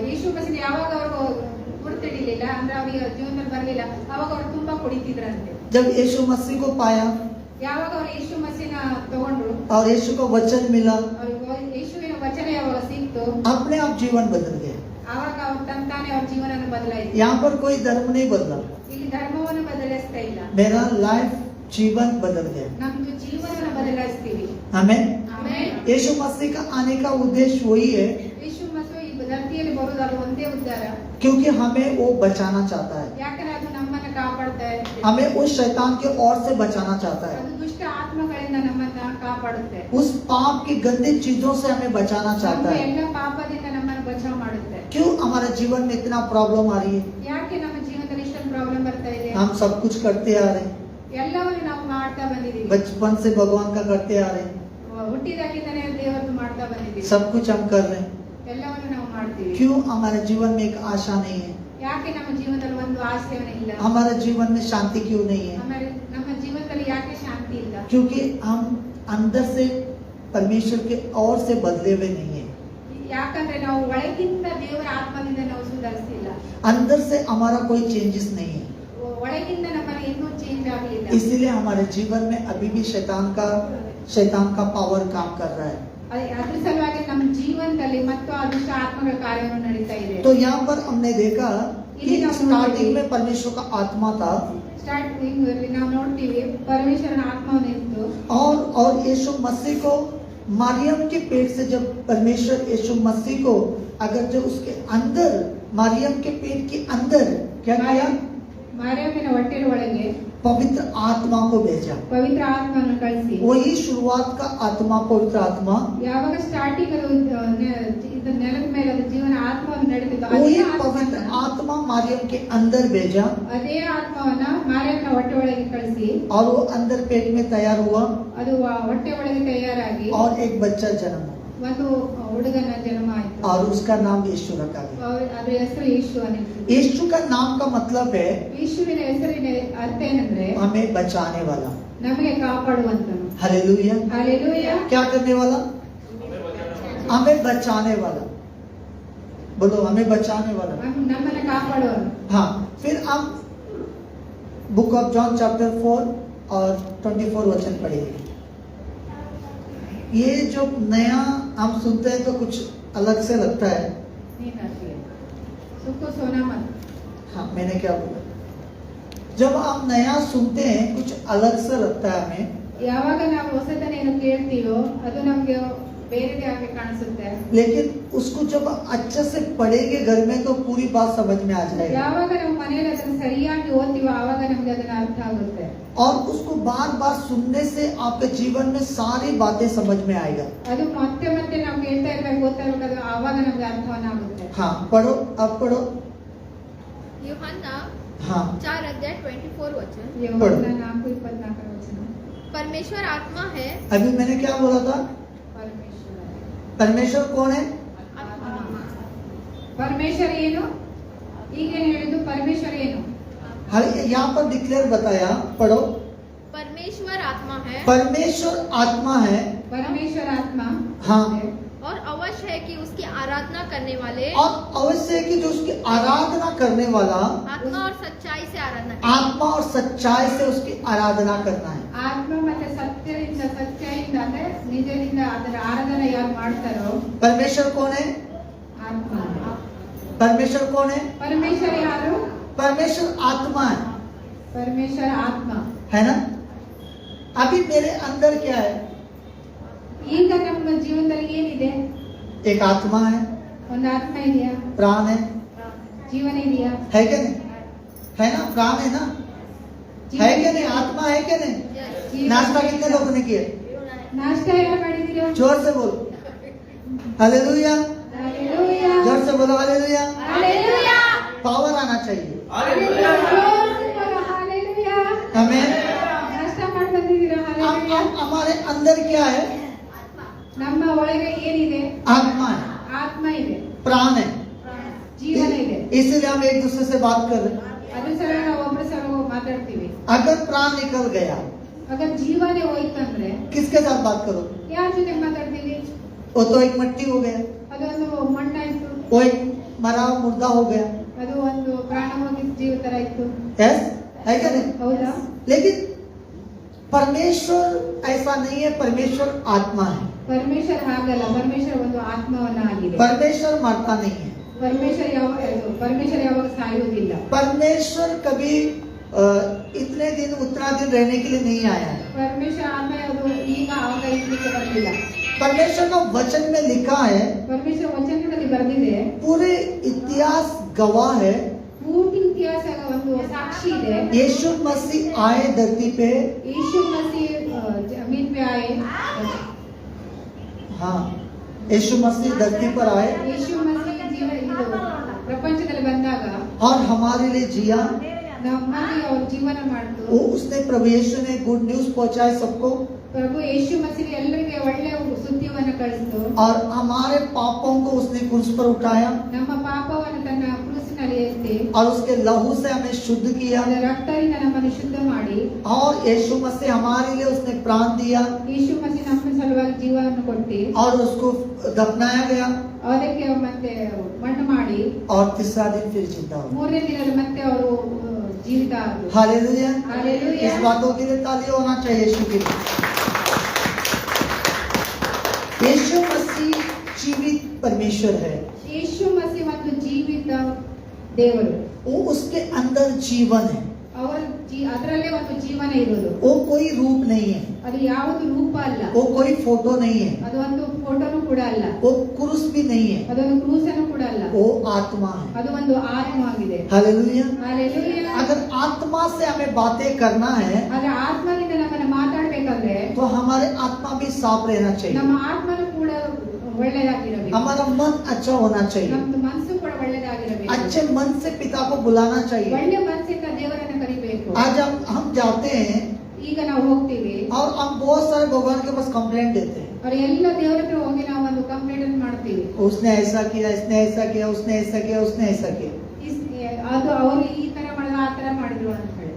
B: ಯೇಸು ಮಸೀದಿ ಯಾವಾಗ ಅವರು ಗುರುತಿಡಿಲಿಲ್ಲ ಅಂದ್ರೆ ಅವ್ರಿಗೆ ಜೀವನದಲ್ಲಿ ಬರಲಿಲ್ಲ, ಅವಾಗ ಅವ್ರು ತುಂಬಾ ಕುಡಿತಿದ್ರಂತೆ.
A: जब यीशु मसीह को पाया
B: ಯಾವಾಗ ಅವ್ರು ಯೇಸು ಮಸೀನ ತಗೊಂಡ್ರು,
A: और यीशु का वचन मिला,
B: ಅವ್ರಿಗೆ ಯೇಸುವಿನ ವಚನ ಯಾವಾಗ ಸಿಕ್ತು,
A: अपने आप जीवन बदल गया।
B: ಆವಾಗ ಅವ್ರು ತಂತಾನೆ ಅವ್ರ ಜೀವನವನ್ನು ಬದಲಾಯಿತು.
A: यहाँ पर कोई धर्म नहीं बदला,
B: ಇಲ್ಲಿ ಧರ್ಮವನ್ನು ಬದಲಾಯಿಸ್ತಾ ಇಲ್ಲ,
A: मेरा लाइफ जीवन बदल गया।
B: ನಮ್ದು ಜೀವನವನ್ನು ಬದಲಾಯಿಸ್ತೀವಿ.
A: हमें
B: ಆಮೇಲೆ
A: यीशु मसीह का आने का उद्देश्य वही है
B: ಯೇಸು ಮಸೀ ಈ ಧರತಿಯಲ್ಲಿ ಬರುವುದು ಒಂದೇ ಉದ್ಧಾರ,
A: क्योंकि हमें वो बचाना चाहता है,
B: ಯಾಕಂದ್ರೆ ಅದು ನಮ್ಮನ್ನ ಕಾಪಾಡ್ತಾ ಇದೆ.
A: हमें उस शैतान के ओर से बचाना चाहता है,
B: ಅದು ದುಷ್ಟ ಆತ್ಮಗಳಿಂದ ನಮ್ಮನ್ನ ಕಾಪಾಡುತ್ತೆ.
A: उस पाप की गंदी चीजों से हमें बचाना चाहता
B: ನಮ್ಮ
A: है।
B: ಎಲ್ಲ ಪಾಪದಿಂದ ನಮ್ಮನ್ನು ಬಚಾವ್ ಮಾಡುತ್ತೆ.
A: क्यों हमारे जीवन में इतना प्रॉब्लम आ रही है?
B: ಯಾಕೆ ನಮ್ಮ ಜೀವನದಲ್ಲಿ ಇಷ್ಟೊಂದು ಪ್ರಾಬ್ಲಮ್ ಬರ್ತಾ ಇದೆ?
A: हम सब कुछ करते आ रहे हैं,
B: ಎಲ್ಲವನ್ನು ನಾವು ಮಾಡ್ತಾ ಬಂದಿದ್ದೀವಿ,
A: बचपन से भगवान का करते आ रहे हैं,
B: ಹುಟ್ಟಿದಾಗಿಂದನೇ ದೇವರನ್ನು ಮಾಡ್ತಾ ಬಂದಿದ್ದೀವಿ,
A: सब कुछ हम कर रहे हैं,
B: ಎಲ್ಲವನ್ನು ನಾವು ಮಾಡ್ತೀವಿ.
A: क्यों हमारे जीवन में एक आशा नहीं है?
B: ಯಾಕೆ ನಮ್ಮ ಜೀವನದಲ್ಲಿ ಒಂದು ಆಸೆನೇ ಇಲ್ಲ?
A: हमारे जीवन में शांति क्यों नहीं है?
B: ನಮ್ಮ ಜೀವನದಲ್ಲಿ ಯಾಕೆ ಶಾಂತಿ ಇಲ್ಲ?
A: क्योंकि हम अंदर से परमेश्वर के ओर से बदले हुए नहीं है,
B: ಯಾಕಂದ್ರೆ ನಾವು ಒಳಗಿಂದ ದೇವರ ಆತ್ಮದಿಂದ ನಾವು ಸುಧಾರಿಸಿಲ್ಲ,
A: अंदर से हमारा कोई चेंजेस नहीं है।
B: ಒಳಗಿಂದ ನಮ್ಮಲ್ಲಿ ಇನ್ನೂ ಚೇಂಜ್ ಆಗಲಿಲ್ಲ.
A: इसीलिए हमारे जीवन में अभी भी शैतान का पावर काम कर रहा है।
B: ಅದ್ರ ಸಲುವಾಗಿ ನಮ್ಮ ಜೀವನದಲ್ಲಿ ಮತ್ತು ಅದೃಷ್ಟ ಆತ್ಮಗಳ ಕಾರ್ಯವನ್ನು ನಡೀತಾ ಇದೆ.
A: तो यहाँ पर हमने देखा कि स्टार्टिंग में परमेश्वर का आत्मा था
B: ಸ್ಟಾರ್ಟಿಂಗ್ ಅಲ್ಲಿ ನಾವು ನೋಡ್ತೀವಿ ಪರಮೇಶ್ವರನ ಆತ್ಮವನ್ನಿತ್ತು,
A: और यीशु मसीह को मरियम के पेट से जब परमेश्वर यीशु मसीह को अगर जो उसके अंदर मरियम के पेट के अंदर क्या किया?
B: ಮಾರ್ಯಾಮಿನ ಹೊಟ್ಟೆಯ ಒಳಗೆ
A: पवित्र आत्मा को भेजा।
B: ಪವಿತ್ರ ಆತ್ಮವನ್ನು ಕಳಿಸಿ,
A: वही शुरुआत का आत्मा पवित्र आत्मा
B: ಯಾವಾಗ ಸ್ಟಾರ್ಟಿಂಗ್ ಇದು ನೆಲದ ಮೇಲೆ ಅದು ಜೀವನ ಆತ್ಮವನ್ನು ನಡೆದಿದ್ದು ಅದೇ
A: वही पवित्र
B: ಆತ್ಮವನ್ನ
A: आत्मा मरियम के अंदर भेजा
B: ಅದೇ ಆತ್ಮವನ್ನ ಮಾರಿಯಮ್ಮನ ಹೊಟ್ಟೆ ಒಳಗೆ ಕಳಿಸಿ
A: और वो अंदर पेट में तैयार हुआ
B: ಅದು ಹೊಟ್ಟೆ ಒಳಗೆ ತಯಾರಾಗಿ
A: और एक बच्चा जन्म हुआ
B: ಒಂದು ಹುಡುಗನ ಜನ್ಮ ಆಯ್ತು
A: और उसका नाम यीशु रखा गया।
B: ಅದ್ರ ಹೆಸರು ಯೇಸು ಅನ್ನಿತ್ತು
A: यीशु का नाम का मतलब है
B: ಯೇಸುವಿನ ಹೆಸರಿನ ಅರ್ಥ ಏನಂದ್ರೆ
A: हमें बचाने वाला।
B: ನಮಗೆ ಕಾಪಾಡುವಂತನು
A: हालेलुया।
B: हालेलुया
A: क्या करने वाला? हमें बचाने वाला। बोलो हमें बचाने वाला।
B: ನಮ್ಮನ್ನ ಕಾಪಾಡುವನು
A: हाँ, फिर हम बुक ऑफ जॉन चैप्टर 4 और 24 वचन पढ़ेंगे। ये जो नया हम सुनते हैं तो कुछ अलग से लगता है।
B: ನೀನ್ ಹಾಕ್ತೀಯ. ಸುಕ್ಕು ಸೋನಾ ಮತ್
A: हाँ, मैंने क्या बोला? जब हम नया सुनते हैं कुछ अलग से लगता है हमें,
B: ಯಾವಾಗ ನಾವು ಹೊಸದನ್ನೇನು ಕೇಳ್ತೀವೋ ಅದು ನಮ್ಗೆ ಬೇರೆದೇ ಆಗಿ ಕಾಣಿಸುತ್ತೆ
A: लेकिन उसको जब अच्छे से पढ़ेंगे घर में तो पूरी बात समझ में आ जाएगी।
B: ಯಾವಾಗ ನಾವು ಮನೆಯಲ್ಲಿ ಅದನ್ನ ಸರಿಯಾಗಿ ಓದ್ತೀವೋ ಆವಾಗ ನಮ್ಗೆ ಅದನ್ನ ಅರ್ಥ ಆಗುತ್ತೆ
A: और उसको बार बार सुनने से आपके जीवन में सारी बातें समझ में आएगा।
B: ಅದು ಮತ್ತೆ ಮತ್ತೆ ನಾವು ಕೇಳ್ತಾ ಇರ್ಬೇಕು ಓದ್ತಾ ಇರ್ಬೇಕಾದ್ರೆ ಆವಾಗ ನಮ್ಗೆ ಅರ್ಥವನ್ನಾಗುತ್ತೆ
A: हाँ, पढ़ो, अब पढ़ो।
D: यूहन्ना
A: हाँ,
D: 4 अध्याय 24 वचन।
B: ಯೋಹಾನ 4:24 ವಚನ
D: परमेश्वर आत्मा है।
A: अभी मैंने क्या बोला था?
B: ಪರಮೇಶ್ವರ
A: परमेश्वर कौन है?
B: ಪರಮೇಶ್ವರ ಏನು ಈಗೇನು ಹೇಳಿದ್ದು ಪರಮೇಶ್ವರ ಏನು
A: हर यहाँ पर डिक्लेयर बताया, पढ़ो।
D: परमेश्वर आत्मा है
A: परमेश्वर आत्मा है।
B: ಪರಮೇಶ್ವರ ಆತ್ಮ
A: हाँ,
D: और अवश्य है कि उसकी आराधना करने वाले
A: और अवश्य है कि जो उसकी आराधना करने वाला
D: आत्मा और सच्चाई से आराधना
A: आत्मा और सच्चाई से उसकी आराधना करना है।
B: ಆತ್ಮ ಮತ್ತೆ ಸತ್ಯದಿಂದ ಅಂದ್ರೆ ನಿಜದಿಂದ ಅದರ ಆರಾಧನೆ ಯಾರು ಮಾಡ್ತಾರೋ
A: परमेश्वर कौन है?
B: ಆತ್ಮ
A: परमेश्वर कौन है?
B: ಪರಮೇಶ್ವರ ಯಾರು
A: परमेश्वर आत्मा है,
B: ಪರಮೇಶ್ವರ ಆತ್ಮ
A: है ना? अभी मेरे अंदर क्या है?
B: ಈಗ ನಮ್ಮ ಜೀವನದಲ್ಲಿ ಏನಿದೆ
A: एक आत्मा है,
B: ಒಂದು ಆತ್ಮ ಇದೆಯಾ
A: प्राण है
B: ಜೀವನ ಇದೆಯಾ
A: क्या नहीं? है ना? प्राण है ना? है क्या नहीं? आत्मा है क्या नहीं?
B: ಜೀವ-
A: नाश्ता कितने लोगों ने किया?
B: ನಾಷ್ಟ ಯಾರು ಮಾಡಿದಿರೋ
A: जोर से बोलो हालेलुया।
B: हालेलुया
A: जोर से बोलो हालेलुया।
B: हालेलुया
A: पावर आना चाहिए
B: हालेलुया हालेलुया
A: हमें।
B: ನಾಷ್ಟ ಮಾಡಿ ಬಂದಿದ್ದೀರಾ
A: अब
B: हालेलुया
A: हमारे अंदर क्या है?
B: ನಮ್ಮ ಒಳಗೆ ಏನಿದೆ
A: आत्मा है,
B: ಆತ್ಮ ಇದೆ
A: प्राण है,
B: ಜೀವನ ಇದೆ
A: इसीलिए हम एक दूसरे से बात कर रहे हैं।
B: ಅದ್ರ ಸಲ ನಾವು ಒಬ್ರ ಸಲ ಮಾತಾಡ್ತೀವಿ
A: अगर प्राण निकल गया
B: ಅगर ಜೀವನೇ ಹೋಯ್ತಂದ್ರೆ
A: किसके साथ बात करो?
B: ಯಾರ ಜೊತೆ ಮಾತಾಡ್ತೀವಿ
A: वो तो एक मट्टी हो गया,
B: ಅದೊಂದು ಮಣ್ಣಾಯ್ತು
A: वो एक मरा हुआ मुर्दा हो गया।
B: ಅದು ಒಂದು ಪ್ರಾಣ ಹೋಗಿದ್ದ ಜೀವ ತರ ಇತ್ತು
A: यस, है क्या नहीं?
B: ಹೌದಾ
A: लेकिन परमेश्वर ऐसा नहीं है, परमेश्वर आत्मा है।
B: ಪರಮೇಶ್ವರ ಹಾಗಲ್ಲ ಪರಮೇಶ್ವರ ಒಂದು ಆತ್ಮವನ್ನ ಆಗಿದೆ
A: परमेश्वर मरता नहीं है।
B: ಪರಮೇಶ್ವರ ಯಾವಾಗ ಸಾಯುವುದಿಲ್ಲ
A: परमेश्वर कभी इतने दिन उतना दिन रहने के लिए नहीं आया है।
B: ಪರಮೇಶ್ವರ ಆತ್ಮ ಅದು ಈಗ ಆವಾಗ ಇರ್ಲಿಕ್ಕೆ ಬರಲಿಲ್ಲ
A: परमेश्वर का वचन में लिखा है,
B: ಪರಮೇಶ್ವರ ವಚನದಲ್ಲಿ ಬರೆದಿದೆ
A: पूरे इतिहास गवाह है,
B: ಪೂರ್ತಿ ಇತಿಹಾಸ ಒಂದು ಸಾಕ್ಷಿ ಇದೆ
A: यीशु मसीह आए धरती पे।
B: यीशु मसीह जमीन पे आए
A: हाँ, यीशु मसीह धरती पर आए
B: ಯೇಸು ಮಸೀಹ ಇದು ಪ್ರಪಂಚದಲ್ಲಿ ಬಂದಾಗ
A: और हमारे लिए जिया।
B: ನಮ್ಮಲ್ಲಿ ಅವ್ರು ಜೀವನ ಮಾಡ್ತು
A: वो उसने प्रभु यीशु ने गुड न्यूज पहुंचाए सबको
B: ಪ್ರಭು ಯೇಸು ಮಸೀಹ ಎಲ್ಲರಿಗೆ ಒಳ್ಳೆ ಸುದ್ದಿಯನ್ನು ಕಳಿಸಿತು
A: और हमारे पापों को उसने क्रूस पर उठाया
B: ನಮ್ಮ ಪಾಪವನ್ನು ತನ್ನ ಕ್ರೂಸಿನಲ್ಲಿ ಎತ್ತಿ
A: और उसके लहू से हमें शुद्ध किया
B: ಅದರ ರಕ್ತದಿಂದ ನಮ್ಮನ್ನು ಶುದ್ಧ ಮಾಡಿ
A: और यीशु मसीह हमारे लिए उसने प्राण दिया
B: ಯೇಸು ಮಸೀಹ ನಮ್ಮ ಸಲುವಾಗಿ ಜೀವವನ್ನು ಕೊಟ್ಟು
A: और उसको दफनाया गया
B: ಅದಕ್ಕೆ ಮತ್ತೆ ಮಣ್ಣು ಮಾಡಿ
A: और तीसरा दिन फिर जिंदा हुआ।
B: ಮೂರನೇ ದಿನದಲ್ಲಿ ಮತ್ತೆ ಅವರು ಜೀವಿತ ಆದ್ರು
A: हालेलुया।
B: हालेलुया।
A: इस बातों के लिए ताली होना चाहिए यीशु के लिए। यीशु मसीह जीवित परमेश्वर है,
B: ಯೇಸು ಮಸೀಹ ಒಂದು ಜೀವಿತ ದೇವರು
A: वो उसके अंदर जीवन है,
B: ಅವರ ಅದರಲ್ಲೇ ಒಂದು ಜೀವನ ಇರೋದು
A: वो कोई रूप नहीं है,
B: ಅದು ಯಾವುದು ರೂಪ ಅಲ್ಲ
A: वो कोई फोटो नहीं है,
B: ಅದು ಒಂದು ಫೋಟೋನು ಕೂಡ ಅಲ್ಲ
A: वो क्रूस भी नहीं है,
B: ಅದೊಂದು ಕ್ರೂಸನು ಕೂಡ ಅಲ್ಲ
A: वो आत्मा है।
B: ಅದು ಒಂದು ಆತ್ಮವಾಗಿದೆ
A: हालेलुया।
B: ಹಾಲೆಲೂಯಾ
A: अगर आत्मा से हमें बातें करना है
B: ಆದ್ರೆ ಆತ್ಮದಿಂದ ನಮ್ಮನ್ನ ಮಾತಾಡ್ಬೇಕಾದ್ರೆ
A: तो हमारे आत्मा भी साफ रहना चाहिए।
B: ನಮ್ಮ ಆತ್ಮನು ಕೂಡ ಒಳ್ಳೆದಾಗಿರಬೇಕು.
A: हमारा मन अच्छा होना चाहिए.
B: ನಮ್ದು ಮನಸ್ಸು ಕೂಡ ಒಳ್ಳೆದಾಗಿರಬೇಕು.
A: अच्छे मन से पिता को बुलाना चाहिए.
B: ಒಳ್ಳೆ ಮನಸ್ಸಿಂದ ದೇವರನ್ನ ಕರಿಬೇಕು.
A: आज हम जाते हैं
B: ಈಗ ನಾವು ಹೋಗ್ತೀವಿ
A: और हम बहुत सारे भगवान के पास कंप्लेंट देते हैं.
B: ಅವ್ರ ಎಲ್ಲ ದೇವರ ಹತ್ರ ಹೋಗಿ ನಾವು ಒಂದು ಕಂಪ್ಲೇಂಟ್ ಮಾಡ್ತೀವಿ.
A: उसने ऐसा किया, इसने ऐसा किया, उसने ऐसा किया, उसने ऐसा किया.
B: ಅದು ಅವರು ಈ ತರ ಮಾಡಿದ್ರು ಆ ತರ ಮಾಡಿದ್ರು ಅಂತ ಹೇಳಿ.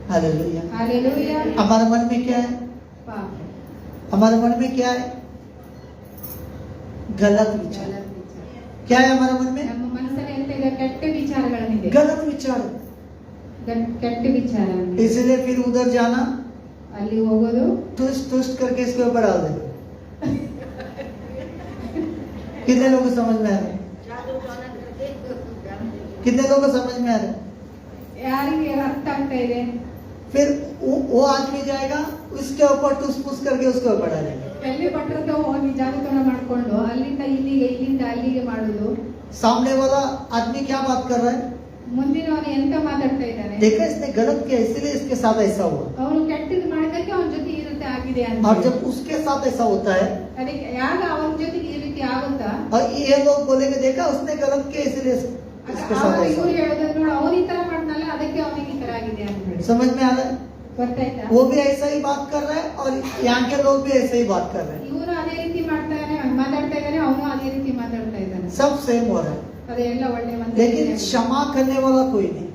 A: हालेलुया.
B: हालेलुया.
A: हमारे मन में क्या है?
B: ಪಾಪ.
A: हमारे मन में क्या है? गलत विचार.
B: ಗಲತ್ ವಿಚಾರ.
A: क्या है हमारे मन में?
B: ನಮ್ಮ ಮನಸ್ಸಲ್ಲಿ ಎಂತ ಇದೆ? ಕೆಟ್ಟ ವಿಚಾರಗಳಿದೆ.
A: गलत विचार.
B: ಕೆಟ್ಟ ವಿಚಾರ.
A: इसलिए फिर उधर जाना,
B: ಅಲ್ಲಿ ಹೋಗೋದು
A: तुष्ट तुष्ट करके इसके ऊपर डाल देना. कितने लोगों को समझ में आ रहा है? कितने लोगों को समझ में आ रहा है?
B: ಯಾರಿಗೆ ಅರ್ಥ ಆಗ್ತಾ ಇದೆ?
A: फिर वो आदमी जाएगा, उसके ऊपर टूस फूस करके उसके ऊपर डालेगा.
B: ಎಲ್ಲಿ ಪಟ್ಟರದ ಹೋಗಿ ಜಾಗತನ ಮಾಡ್ಕೊಂಡು ಅಲ್ಲಿಂದ ಇಲ್ಲಿಗೆ ಇಲ್ಲಿಂದ ಅಲ್ಲಿಗೆ ಮಾಡುದು.
A: सामने वाला आदमी क्या बात कर रहा है?
B: ಮುಂದಿನವನು ಎಂತ ಮಾತಾಡ್ತಾ ಇದ್ದಾನೆ?
A: देखा इसने गलत किया इसलिए इसके साथ ऐसा हुआ.
B: ಅವನು ಕೆಟ್ಟದ್ದು ಮಾಡಿದಕ್ಕೆ ಅವನ ಜೊತೆ ಈ ರೀತಿ ಆಗಿದೆ ಅಂತ.
A: और जब उसके साथ ऐसा होता है
B: ಅದಕ್ಕೆ ಯಾಗ ಅವನ ಜೊತೆಗೆ ಈ ರೀತಿ ಆಗುತ್ತಾ?
A: और ये लोग बोलेंगे देखा उसने गलत किया इसलिए इसके साथ ऐसा
B: ಇವ್ರು
A: हुआ.
B: ಹೇಳೋದು ನೋಡು ಅವನು ಈ ತರ ಮಾಡ್ನಲ್ಲ ಅದಕ್ಕೆ ಅವನಿಗೆ ಈ ತರ ಆಗಿದೆ ಅಂತ ಹೇಳಿ.
A: समझ में आ रहा है?
B: ಗೊತ್ತಾಯ್ತಾ?
A: वो भी ऐसा ही बात कर रहा है और यहाँ के लोग भी ऐसे ही बात कर रहे हैं.
B: ಇವನು ಅದೇ ರೀತಿ ಮಾತಾಡ್ತಾ ಇದ್ದಾನೆ, ಅವನು ಅದೇ ರೀತಿ ಮಾತಾಡ್ತಾ ಇದ್ದಾನೆ.
A: सब सेम हो रहा है.
B: ಅದೆಲ್ಲ ಒಳ್ಳೆ ಒಂದು.
A: लेकिन क्षमा करने वाला कोई नहीं,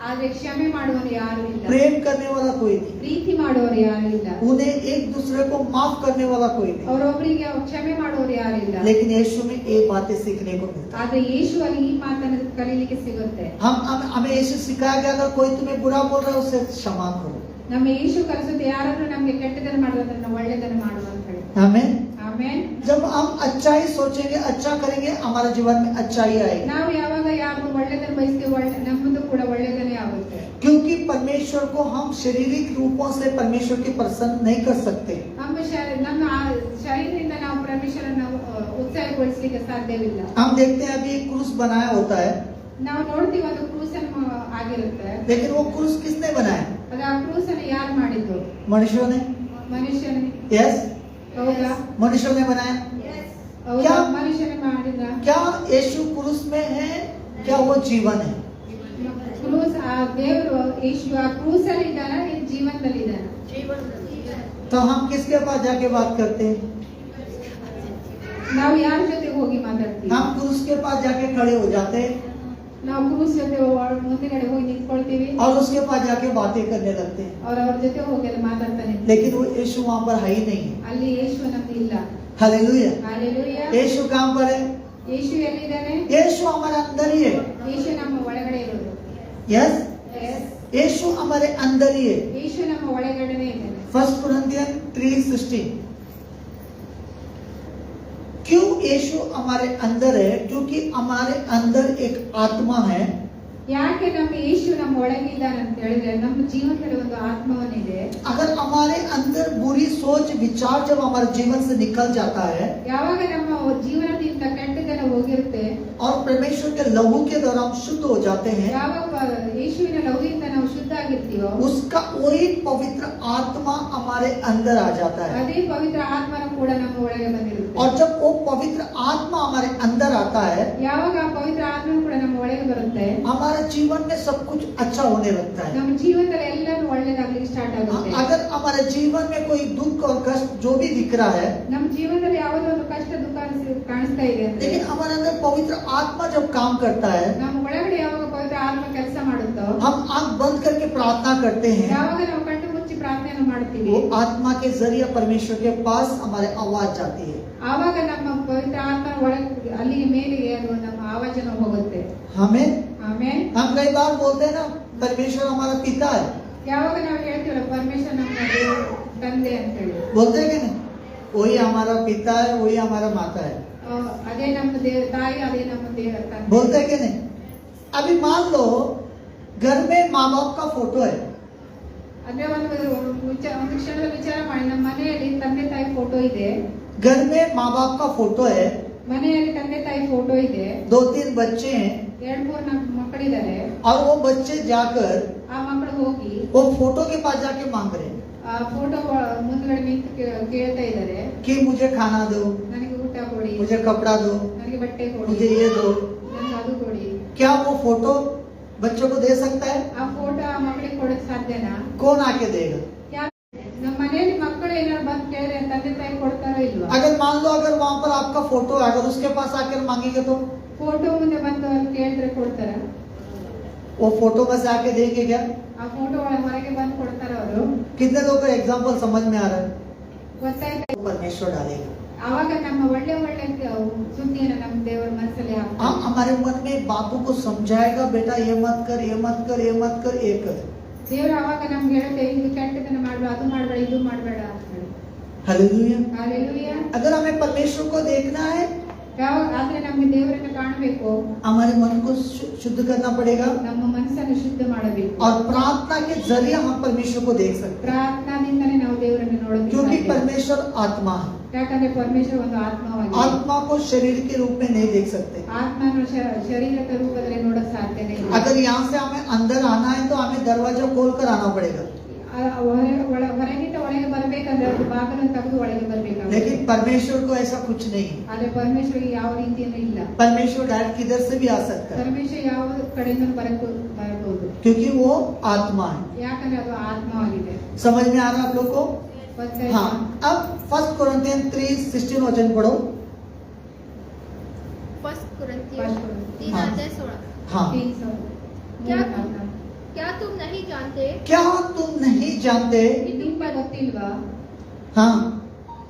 B: ಆದ್ರೆ ಕ್ಷಮೆ ಮಾಡುವವರು ಯಾರು ಇಲ್ಲ.
A: प्रेम करने वाला कोई नहीं,
B: ಪ್ರೀತಿ ಮಾಡುವವರು ಯಾರು ಇಲ್ಲ.
A: उन्हें एक दूसरे को माफ करने वाला कोई नहीं.
B: ಅವರೊಬ್ಬರಿಗೆ ಕ್ಷಮೆ ಮಾಡುವವರು ಯಾರು ಇಲ್ಲ.
A: लेकिन यीशु में ये बातें सीखने को मिलता है.
B: ಆದ್ರೆ ಯೇಸುವಲ್ಲಿ ಈ ಮಾತನ್ನು ಕಲೀಲಿಕ್ಕೆ ಸಿಗುತ್ತೆ.
A: हमें यीशु सिखाया गया अगर कोई तुम्हें बुरा बोल रहा है उसे क्षमा करो.
B: ನಮ್ಮ ಯೇಸು ಕಲಿಸುತ್ತೆ ಯಾರಾದ್ರೂ ನಮ್ಗೆ ಕೆಟ್ಟದನ್ನು ಮಾಡೋದನ್ನ ಒಳ್ಳೆದನ್ನು ಮಾಡುವ ಅಂತ ಹೇಳಿ.
A: आमीन.
B: ಆಮೆನ್.
A: जब हम अच्छाई सोचेंगे, अच्छा करेंगे, हमारे जीवन में अच्छाई आएगी.
B: ನಾವು ಯಾವಾಗ ಯಾರು ಒಳ್ಳೆದನ್ನು ಬಯಸ್ತೀವಿ ನಮ್ಮದು ಕೂಡ ಒಳ್ಳೆದನೇ ಆಗುತ್ತೆ.
A: क्योंकि परमेश्वर को हम शारीरिक रूपों से परमेश्वर की प्रसन्न नहीं कर सकते.
B: ನಮ್ಮ ಶರೀರದಿಂದ ನಾವು ಪರಮೇಶ್ವರನ ಉತ್ಸಾಹಗೊಳಿಸಲಿಕ್ಕೆ ಸಾಧ್ಯವಿಲ್ಲ.
A: हम देखते हैं अभी एक क्रूस बनाया होता है,
B: ನಾವು ನೋಡ್ತೀವಿ ಒಂದು ಕ್ರೂಸ್ ಆಗಿರುತ್ತೆ.
A: लेकिन वो क्रूस किसने बनाया?
B: ಅದು ಆ ಕ್ರೂಸ್ ಅನ್ನು ಯಾರು ಮಾಡಿದ್ದು?
A: मनुष्यों ने.
B: ಮನುಷ್ಯನೇ.
A: यस,
B: ಹೌದಾ?
A: मनुष्यों ने बनाया.
B: ಹೌದಾ?
A: क्या?
B: ಮನುಷ್ಯನೇ ಮಾಡಿದ.
A: क्या यीशु क्रूस में है? क्या वो जीवन है?
B: ಕ್ರೂಸ್ ಆ ದೇವರು ಯೇಸು ಆ ಕ್ರೂಸ್ ಅಲ್ಲಿ ಇದ್ದಾನ, ಈ ಜೀವನದಲ್ಲಿ ಇದ್ದಾನ.
A: तो हम किसके पास जाके बात करते हैं?
B: ನಾವು ಯಾರ ಜೊತೆ ಹೋಗಿ ಮಾತಾಡ್ತೀವಿ?
A: हम क्रूस के पास जाके खड़े हो जाते हैं
B: ನಾವು ಕ್ರೂಸ್ ಜೊತೆ ಮುಂದಿನಡೆ ಹೋಗಿ ನಿಂತ್ಕೊಳ್ತೀವಿ.
A: और उसके पास जाके बातें करने लगते हैं.
B: ಅವ್ರ ಜೊತೆ ಹೋಗಿ ಅಲ್ಲಿ ಮಾತಾಡ್ತಾನೆ.
A: लेकिन वो यीशु वहाँ पर है ही नहीं है.
B: ಅಲ್ಲಿ ಯೇಸು ನಮ್ದು ಇಲ್ಲ.
A: हालेलुया.
B: ಹಾಲೆಲೂಯಾ.
A: यीशु कहाँ पर है?
B: ಯೇಸು ಎಲ್ಲಿದ್ದಾನೆ?
A: यीशु हमारे अंदर ही है.
B: ಯೇಸು ನಮ್ಮ ಒಳಗಡೆ ಇರೋದು.
A: Yes,
B: Yes.
A: यीशु हमारे अंदर ही है.
B: ಯೇಸು ನಮ್ಮ ಒಳಗಡೆನೇ ಇದ್ದಾನೆ.
A: 1 Corinthians 3:16. क्यों यीशु हमारे अंदर है? क्योंकि हमारे अंदर एक आत्मा है.
B: ಯಾಕೆ ನಮ್ಮ ಯೇಸು ನಮ್ಮ ಒಳಗಿದ್ದಾನೆ ಅಂತ ಹೇಳಿದ್ರೆ ನಮ್ಮ ಜೀವನದಲ್ಲಿ ಒಂದು ಆತ್ಮವನಿದೆ.
A: अगर हमारे अंदर बुरी सोच विचार जब हमारे जीवन से निकल जाता है
B: ಯಾವಾಗ ನಮ್ಮ ಜೀವನದಿಂದ ಕೆಟ್ಟದನ್ನು ಹೋಗಿರುತ್ತೆ,
A: और परमेश्वर के लहू के द्वारा हम शुद्ध हो जाते हैं,
B: ಯಾವಾಗ ಯೇಸುವಿನ ಲಹೂಯಿಂದ ನಾವು ಶುದ್ಧ ಆಗಿರ್ತೀವೋ
A: उसका वही पवित्र आत्मा हमारे अंदर आ जाता है.
B: ಅದೇ ಪವಿತ್ರ ಆತ್ಮನು ಕೂಡ ನಮ್ಮ ಒಳಗೆ ಬಂದಿರುತ್ತೆ.
A: और जब वो पवित्र आत्मा हमारे अंदर आता है,
B: ಯಾವಾಗ ಆ ಪವಿತ್ರ ಆತ್ಮನು ಕೂಡ ನಮ್ಮ ಒಳಗೆ ಬರುತ್ತೆ,
A: हमारे जीवन में सब कुछ अच्छा होने लगता है.
B: ನಮ್ಮ ಜೀವನದಲ್ಲಿ ಎಲ್ಲವೂ ಒಳ್ಳೆದಾಗ್ಲಿಕ್ಕೆ ಸ್ಟಾರ್ಟ್ ಆಗುತ್ತೆ.
A: अगर हमारे जीवन में कोई दुख और कष्ट जो भी दिख रहा है,
B: ನಮ್ಮ ಜೀವನದಲ್ಲಿ ಯಾವುದೋ ಒಂದು ಕಷ್ಟ ದುಃಖ ಕಾಣಿಸ್ತಾ ಇದೆ ಅಂದ್ರೆ,
A: लेकिन हमारे अंदर पवित्र आत्मा जब काम करता है,
B: ನಮ್ಮ ಒಳಗಡೆ ಯಾವಾಗ ಪವಿತ್ರ ಆತ್ಮ ಕೆಲಸ ಮಾಡುತ್ತೋ,
A: हम आंख बंद करके प्रार्थना करते हैं,
B: ಯಾವಾಗ ನಾವು ಕಣ್ಣು ಮುಚ್ಚಿ ಪ್ರಾರ್ಥನೆ ಮಾಡ್ತೀವಿ,
A: वो आत्मा के जरिए परमेश्वर के पास हमारे आवाज जाती है.
B: ಆವಾಗ ನಮ್ಮ ಪವಿತ್ರ ಆತ್ಮ ಒಳಗೆ ಅಲ್ಲಿ ಮೇಲೆ ಅದು ನಮ್ಮ ಆವಾಜನ ಹೋಗುತ್ತೆ.
A: हमें
B: ಆಮೇಲೆ
A: हम कई बार बोलते हैं ना परमेश्वर हमारा पिता है,
B: ಯಾವಾಗ ನಾವು ಹೇಳ್ತೀವಲ್ಲ ಪರಮೇಶ್ವರ ನಮ್ಮ ತಂದೆ ಅಂತ ಹೇಳಿ,
A: बोलते हैं कि नहीं? वही हमारा पिता है, वही हमारा माता है,
B: ಅದೇ ನಮ್ಮ ತಾಯಿ, ಅದೇ ನಮ್ಮ ತಂದೆ.
A: बोलते हैं कि नहीं? अभी मान लो घर में माँ बाप का फोटो है,
B: ಅಂದ್ರೆ ಒಂದು ಕ್ಷಣದ ವಿಚಾರ ಮಾಡಿ, ನಮ್ಮ ಮನೆಯಲ್ಲಿ ತಂದೆ ತಾಯಿ ಫೋಟೋ ಇದೆ,
A: घर में माँ बाप का फोटो है,
B: ಮನೆಯಲ್ಲಿ ತಂದೆ ತಾಯಿ ಫೋಟೋ ಇದೆ,
A: 2-3 बच्चे हैं,
B: 2-3 ಮಕ್ಕಳಿದ್ದಾರೆ.
A: और वो बच्चे जाकर
B: ಆ ಮಕ್ಕಳು ಹೋಗಿ
A: वो फोटो के पास जाके मांग रहे हैं
B: ಆ ಫೋಟೋ ಮುಂದ್ಗಡೆ ನಿಂತು ಕೇಳ್ತಾ ಇದ್ದಾರೆ,
A: कि मुझे खाना दो,
B: ನನಗೆ ಊಟ ಕೊಡು, ಕೊಡಿ,
A: मुझे कपड़ा दो,
B: ನನಗೆ ಬಟ್ಟೆ ಕೊಡಿ,
A: मुझे ये दो,
B: ನನಗೆ ಅದು ಕೊಡಿ.
A: क्या वो फोटो बच्चों को दे सकता है?
B: ಆ ಫೋಟೋ ಆ ಮಕ್ಕಳಿಗೆ ಕೊಡಕ್ ಸಾಧ್ಯನಾ?
A: कौन आके देगा?
B: ನಮ್ಮ ಮನೆಯಲ್ಲಿ ಮಕ್ಕಳು ಏನಾದ್ರು ಬಂದು ಕೇಳಿದ್ರೆ ತಂದೆ ತಾಯಿ ಕೊಡ್ತಾರೋ ಇಲ್ವಾ?
A: अगर मान लो अगर वहाँ पर आपका फोटो है, अगर उसके पास आकर मांगेंगे तो
B: ಫೋಟೋ ಮುಂದೆ ಬಂದು ಅವ್ರು ಕೇಳಿದ್ರೆ ಕೊಡ್ತಾರ?
A: वो फोटो बस आके देंगे क्या?
B: ಆ ಫೋಟೋ ಹೊರಗೆ ಬಂದು ಕೊಡ್ತಾರ ಅವರು?
A: कितने लोगों को एग्जाम्पल समझ में आ रहा है?
B: ಗೊತ್ತಾಯ್ತಾ?
A: परमेश्वर डालेगा।
B: ಅವಾಗ ನಮ್ಮ ಒಳ್ಳೆ ಸುದ್ದಿಯನ್ನು ನಮ್ಮ ದೇವರ ಮನಸ್ಸಲ್ಲಿ
A: हाँ,
B: ಹಾಕ್ತಾರೆ.
A: हमारे मन में बातों को समझाएगा, बेटा ये मत कर, ये मत कर, ये मत कर, ये कर।
B: ದೇವರು ಅವಾಗ ನಮ್ಗೆ ಹೇಳುತ್ತೆ, ಇದು ಕೆಟ್ಟದನ್ನ ಮಾಡ್ಬೇಡ, ಅದು ಮಾಡ್ಬೇಡ, ಇದು ಮಾಡ್ಬೇಡ ಅಂತ ಹೇಳಿ.
A: हालेलुया।
B: ಹಾಲೆಲೂಯಾ.
A: अगर हमें परमेश्वर को देखना है,
B: ಯಾವಾಗ ಆದ್ರೆ ನಮ್ಗೆ ದೇವರನ್ನ ಕಾಣಬೇಕು,
A: हमारे मन को शुद्ध करना पड़ेगा
B: ನಮ್ಮ ಮನಸ್ಸನ್ನು ಶುದ್ಧ ಮಾಡಬೇಕು.
A: और प्रार्थना के जरिए हम परमेश्वर को देख सकते
B: ಪ್ರಾರ್ಥನಾದಿಂದಲೇ ನಾವು ದೇವರನ್ನು
A: हैं,
B: ನೋಡೋಕೆ
A: क्योंकि
B: ಸಾಧ್ಯ.
A: परमेश्वर आत्मा है।
B: ಯಾಕಂದ್ರೆ ಪರಮೇಶ್ವರ ಒಂದು ಆತ್ಮವಾಗಿದೆ.
A: आत्मा को शरीर के रूप में नहीं देख सकते।
B: ಆತ್ಮನ ಶರೀರದ ರೂಪದಲ್ಲಿ ನೋಡಕ್ ಸಾಧ್ಯನೇ ಇಲ್ಲ.
A: अगर यहाँ से हमें अंदर आना है तो हमें दरवाजा खोल कर आना पड़ेगा,
B: ಹೊರಗಿಂದ ಒಳಗೆ ಬರ್ಬೇಕಂದ್ರೆ ಅದು ಬಾಗಿಲನ್ನು ತೆಗೆದು ಒಳಗೆ ಬರ್ಬೇಕಾಗುತ್ತೆ.
A: लेकिन परमेश्वर को ऐसा कुछ नहीं है।
B: ಆದ್ರೆ ಪರಮೇಶ್ವರಿಗೆ ಯಾವ ರೀತಿಯೂ ಇಲ್ಲ.
A: परमेश्वर डायरेक्ट किधर से भी आ सकता है,
B: ಪರಮೇಶ್ವರ ಯಾವ ಕಡೆಯಿಂದ ಬರಬಹುದು,
A: क्योंकि वो आत्मा है।
B: ಯಾಕಂದ್ರೆ ಅದು ಆತ್ಮವಾಗಿದೆ.
A: समझ में आ रहा है आप लोग को?
B: ಗೊತ್ತಾಯ್ತಾ?
A: हाँ। अब 1 कोरिन्थियन 3:16 वचन पढ़ो।
D: First कुरिन्थियों
B: first कुरिन्थियों।
D: 3
A: हाँ।
D: अध्याय 16।
A: हाँ।
D: क्या तुम नहीं जानते?
A: क्या तुम नहीं जानते?
B: ನಿಮ್ಗೆ ಗೊತ್ತಿಲ್ವಾ?
A: हाँ,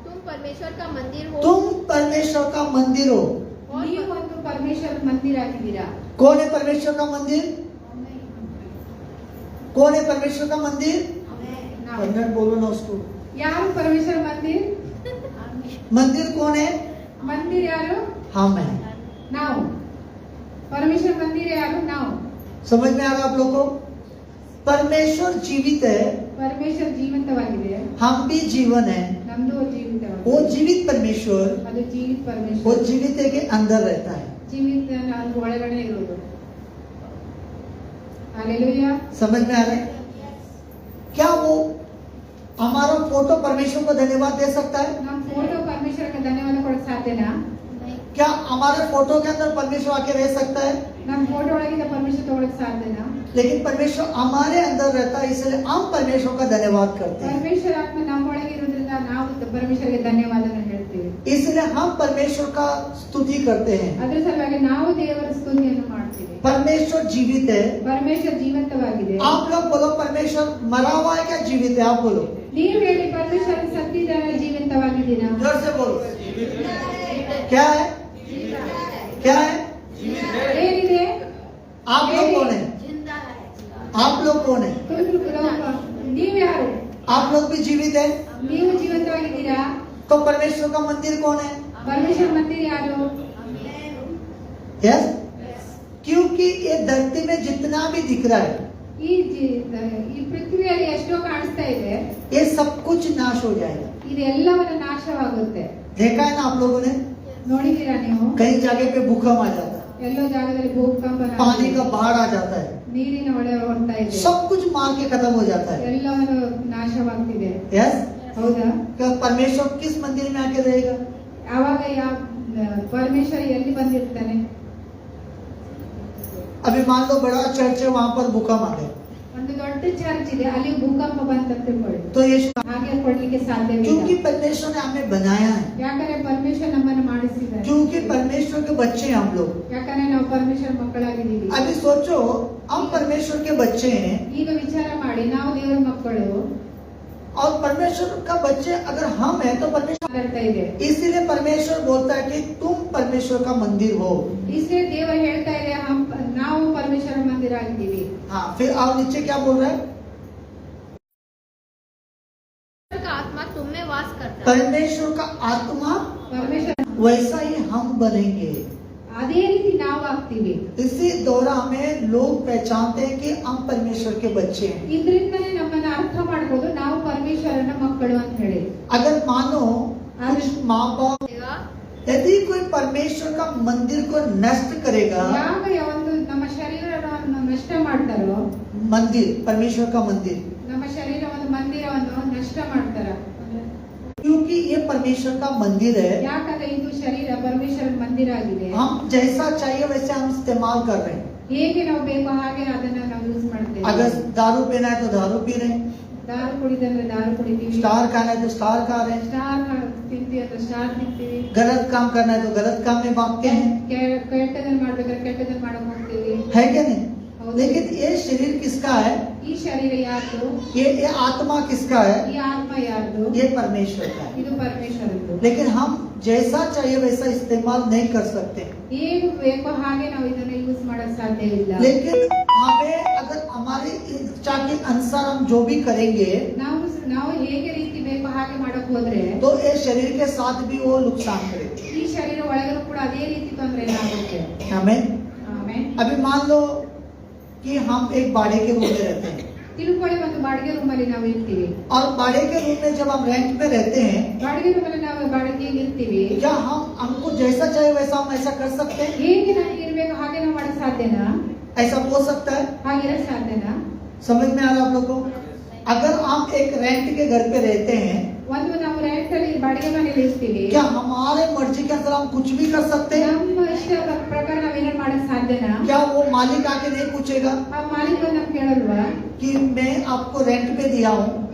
D: तुम परमेश्वर का मंदिर हो
A: तुम परमेश्वर का मंदिर हो।
D: और
B: ನೀವು ಒಂದು ಪರಮೇಶ್ವರ ಮಂದಿರ ಆಗಿದ್ದೀರಾ.
A: कौन है परमेश्वर का मंदिर? कौन है परमेश्वर का मंदिर?
B: ನಾವು.
A: कन्नड़ बोलो ना उसको।
B: ಯಾರು ಪರಮೇಶ್ವರ ಮಂದಿರ?
A: मंदिर कौन है?
B: ಮಂದಿರ ಯಾರು?
A: हम है।
B: ನಾವು. ಪರಮೇಶ್ವರ ಮಂದಿರ ಯಾರು? ನಾವು.
A: समझ में आ रहा आप लोग को? परमेश्वर जीवित है,
B: ಪರಮೇಶ್ವರ ಜೀವಂತವಾಗಿದೆ,
A: हम भी जीवन है।
B: ನಮ್ದು
A: वो
B: ಜೀವಿತವಾಗಿದೆ.
A: जीवित परमेश्वर,
B: ಅದು ಜೀವಿತ
A: वो
B: ಪರಮೇಶ್ವರ.
A: जीवित है के अंदर रहता है।
B: ಜೀವಿತ ಅದು ಒಳಗಡೆ ಇರೋದು. हालेलुया.
A: समझ में आ रहा है? क्या वो हमारा फोटो परमेश्वर को धन्यवाद दे सकता है?
B: ನಮ್ಮ ಫೋಟೋ ಪರಮೇಶ್ವರಕ್ಕೆ ಧನ್ಯವಾದ ಕೊಡಕ್ ಸಾಧ್ಯನಾ?
A: क्या हमारे फोटो के अंदर परमेश्वर आके रह सकता है?
B: ನಮ್ಮ ಫೋಟೋ ಒಳಗಿಂದ ಪರಮೇಶ್ವರ ತಗೊಳಕ್ ಸಾಧ್ಯನಾ?
A: लेकिन परमेश्वर हमारे अंदर रहता है, इसलिए हम परमेश्वर का धन्यवाद करते हैं।
B: ಪರಮೇಶ್ವರ ಆತ್ಮ ನಮ್ಮೊಳಗೆ ಇರೋದ್ರಿಂದ ನಾವು ಪರಮೇಶ್ವರಗೆ ಧನ್ಯವಾದನ ಹೇಳ್ತೀವಿ.
A: इसलिए हम परमेश्वर का स्तुति करते हैं।
B: ಅದ್ರ ಸಲುವಾಗಿ ನಾವು ದೇವರ ಸ್ತುತಿಯನ್ನು ಮಾಡ್ತೀವಿ.
A: परमेश्वर जीवित है।
B: ಪರಮೇಶ್ವರ ಜೀವಂತವಾಗಿದೆ.
A: आप लोग बोलो परमेश्वर मरा हुआ है क्या जीवित है? आप बोलो,
B: ನೀವು ಹೇಳಿ, ಪರಮೇಶ್ವರ ಸತ್ತಿದ್ದಾನೆ, ಜೀವಂತವಾಗಿದ್ದೀರಾ?
A: जोर से बोलो। क्या है? क्या है?
B: ಏನಿದೆ?
A: आप लोग कौन है? आप लोग कौन है?
B: ನೀವು ಯಾರು?
A: आप लोग भी जीवित है।
B: ನೀವು ಜೀವಂತವಾಗಿದ್ದೀರಾ?
A: तो परमेश्वर का मंदिर कौन है?
B: ಪರಮೇಶ್ವರ ಮಂದಿರ ಯಾರು?
A: यस। क्योंकि ये धरती में जितना भी दिख रहा है,
B: ಈ ಪೃಥ್ವಿಯಲ್ಲಿ ಎಷ್ಟೋ ಕಾಣಿಸ್ತಾ ಇದೆ,
A: ये सब कुछ नाश हो जाएगा।
B: ಇದೆಲ್ಲವನ್ನ ನಾಶವಾಗುತ್ತೆ.
A: देखा है ना आप लोगों ने?
B: ನೋಡಿದೀರಾ ನೀವು?
A: कई जगह पे भूकंप आ जाता है,
B: ಎಲ್ಲೋ ಜಾಗದಲ್ಲಿ ಭೂಕಂಪ,
A: पानी का बाढ़ आ जाता है,
B: ನೀರಿನ ಹೊಳೆ ಹೊರಡ್ತಾ ಇದೆ,
A: सब कुछ मार के खत्म हो जाता है।
B: ಎಲ್ಲವನ್ನು ನಾಶವಾಗ್ತಿದೆ.
A: यस।
B: ಹೌದಾ?
A: क्या परमेश्वर किस मंदिर में आके रहेगा?
B: ಆವಾಗ ಪರಮೇಶ್ವರ ಎಲ್ಲಿ ಬಂದಿರ್ತಾನೆ?
A: अभी मान लो बड़ा चर्च है, वहाँ पर भूकंप आ गया,
B: ಒಂದು ದೊಡ್ಡ ಚರ್ಚ್ ಇದೆ, ಅಲ್ಲಿ ಭೂಕಂಪ ಬಂತ ತಿಳ್ಕೊಳ್ಳಿ.
A: तो ये
B: ಹಾಗೆ ಕೊಡ್ಲಿಕ್ಕೆ ಸಾಧ್ಯವಿಲ್ಲ.
A: क्योंकि परमेश्वर ने हमें बनाया है,
B: ಯಾಕಂದ್ರೆ ಪರಮೇಶ್ವರ ನಮ್ಮನ್ನು ಮಾಡಿಸಿದ್ದಾರೆ.
A: क्योंकि परमेश्वर के बच्चे हैं हम लोग।
B: ಯಾಕಂದ್ರೆ ನಾವು ಪರಮೇಶ್ವರ ಮಕ್ಕಳಾಗಿದ್ದೀವಿ.
A: अभी सोचो, हम परमेश्वर के बच्चे हैं
B: ಈಗ ವಿಚಾರ ಮಾಡಿ, ನಾವು ದೇವರ ಮಕ್ಕಳು
A: और परमेश्वर का बच्चे अगर हम हैं तो परमेश्वर,
B: ಬರ್ತಾ ಇದೆ.
A: इसीलिए परमेश्वर बोलता है कि तुम परमेश्वर का मंदिर हो।
B: इसलिए देवर ಹೇಳ್ತಾ ಇದೆ, ನಾವು ಪರಮೇಶ್ವರ ಮಂದಿರ ಆಗಿದ್ದೀವಿ.
A: हाँ, फिर और नीचे क्या बोल रहा है?
D: का आत्मा तुम में वास करता है।
A: परमेश्वर का आत्मा
B: ಪರಮೇಶ್ವರ
A: वैसा ही हम बनेंगे।
B: ಅದೇ ರೀತಿ ನಾವು ಆಗ್ತೀವಿ.
A: इसी दौरान हमें लोग पहचानते हैं कि हम परमेश्वर के बच्चे हैं।
B: ಇದರಿಂದಲೇ ನಮ್ಮನ್ನ ಅರ್ಥ ಮಾಡ್ಬೋದು ನಾವು ಪರಮೇಶ್ವರನ ಮಕ್ಕಳು ಅಂತ ಹೇಳಿ.
A: अगर मानो कुछ माँ बाप, यदि कोई परमेश्वर का मंदिर को नष्ट करेगा,
B: ಯಾವಾಗ ಒಂದು ನಮ್ಮ ಶರೀರವನ್ನು ನಷ್ಟ ಮಾಡ್ತಾರೋ,
A: मंदिर परमेश्वर का मंदिर,
B: ನಮ್ಮ ಶರೀರ ಒಂದು ಮಂದಿರವನ್ನು ನಷ್ಟ ಮಾಡ್ತಾರ.
A: क्योंकि ये परमेश्वर का मंदिर है,
B: ಯಾಕಂದ್ರೆ ಇದು ಶರೀರ ಮಂದಿರ ಆಗಿದೆ.
A: हम जैसा चाहिए वैसे हम इस्तेमाल कर रहे हैं.
B: ಹೇಗೆ ನಾವು ಬೇಕೋ ಹಾಗೆ ಅದನ್ನ ನಾವು ಯೂಸ್ ಮಾಡ್ತೇವೆ.
A: अगर दारू पीना है तो दारू पी रहे हैं,
B: ದಾರು ಕುಡಿದ್ರೆ ದಾರು ಕುಡಿತೀವಿ,
A: स्टार खाना है तो स्टार खा रहे हैं,
B: ಸ್ಟಾರ್ ತಿಂತೀವಿ ಅಂದ್ರೆ ಸ್ಟಾರ್ ತಿಂತೀವಿ,
A: गलत काम करना है तो गलत काम में भागते हैं,
B: ಕೆಟ್ಟದನ್ನ ಮಾಡ್ಬೇಕಾದ್ರೆ ಕೆಟ್ಟದನ್ನ ಮಾಡಕ್ ಹೋಗ್ತೀವಿ.
A: है क्या नहीं? लेकिन ये शरीर किसका है?
B: ಈ ಶರೀರ ಯಾರ್ದು?
A: ये आत्मा किसका है?
B: ಈ ಆತ್ಮ ಯಾರ್ದು?
A: ये परमेश्वर का है.
B: ಇದು ಪರಮೇಶ್ವರದ್ದು.
A: लेकिन हम जैसा चाहिए वैसा इस्तेमाल नहीं कर सकते.
B: ಹೇಗೆ ಬೇಕೋ ಹಾಗೆ ನಾವು ಇದನ್ನ ಯೂಸ್ ಮಾಡಕ್ ಸಾಧ್ಯ ಇಲ್ಲ.
A: लेकिन हमें अगर हमारी इच्छा के अनुसार हम जो भी करेंगे
B: ನಾವು ಹೇಗೆ ರೀತಿ ಬೇಕೋ ಹಾಗೆ ಮಾಡಕ್ ಹೋದ್ರೆ
A: तो ये शरीर के साथ भी वो नुकसान करेगा.
B: ಈ ಶರೀರ ಒಳಗರೂ ಕೂಡ ಅದೇ ರೀತಿ ತೊಂದರೆ ಆಗುತ್ತೆ.
A: हमें
B: ಆಮೇಲೆ
A: अभी मान लो कि हम एक बाड़े के रूम में रहते हैं
B: ತಿಳ್ಕೊಳ್ಳಿ, ಒಂದು ಬಾಡಿಗೆ ರೂಮ್ ಅಲ್ಲಿ ನಾವು ಇರ್ತೀವಿ.
A: और बाड़े के रूम में जब हम रेंट पे रहते हैं
B: ಬಾಡಿಗೆ ರೂಮ್ ಅಲ್ಲಿ ನಾವು ಬಾಡಿಗೆಗೆ ಇರ್ತೀವಿ.
A: क्या हम हमको जैसा चाहिए वैसा हम ऐसा कर सकते हैं?
B: ಹೇಗೆ ನಮಗೆ ಇರ್ಬೇಕು ಹಾಗೆ ನಾವು ಮಾಡಕ್ ಸಾಧ್ಯನಾ?
A: ऐसा हो सकता है?
B: ಹಾಗಿರಕ್ ಸಾಧ್ಯನಾ?
A: समझ में आ रहा है आप लोग को? अगर हम एक रेंट के घर पे रहते हैं
B: ಒಂದು ನಾವು ರೆಂಟ್ ಅಲ್ಲಿ ಬಾಡಿಗೆ ಮನೆಯಲ್ಲಿ ಇರ್ತೀವಿ.
A: क्या हमारे मर्जी के अनुसार हम कुछ भी कर सकते हैं?
B: ನಮ್ಮ ಇಷ್ಟ ಪ್ರಕಾರ ನಾವೇನಾದ್ರು ಮಾಡಕ್ ಸಾಧ್ಯನಾ?
A: क्या वो मालिक आके नहीं पूछेगा
B: ಆ ಮಾಲೀಕ ನಮ್ಗೆ ಕೇಳಲ್ವಾ
A: कि मैं आपको रेंट पे दिया हूँ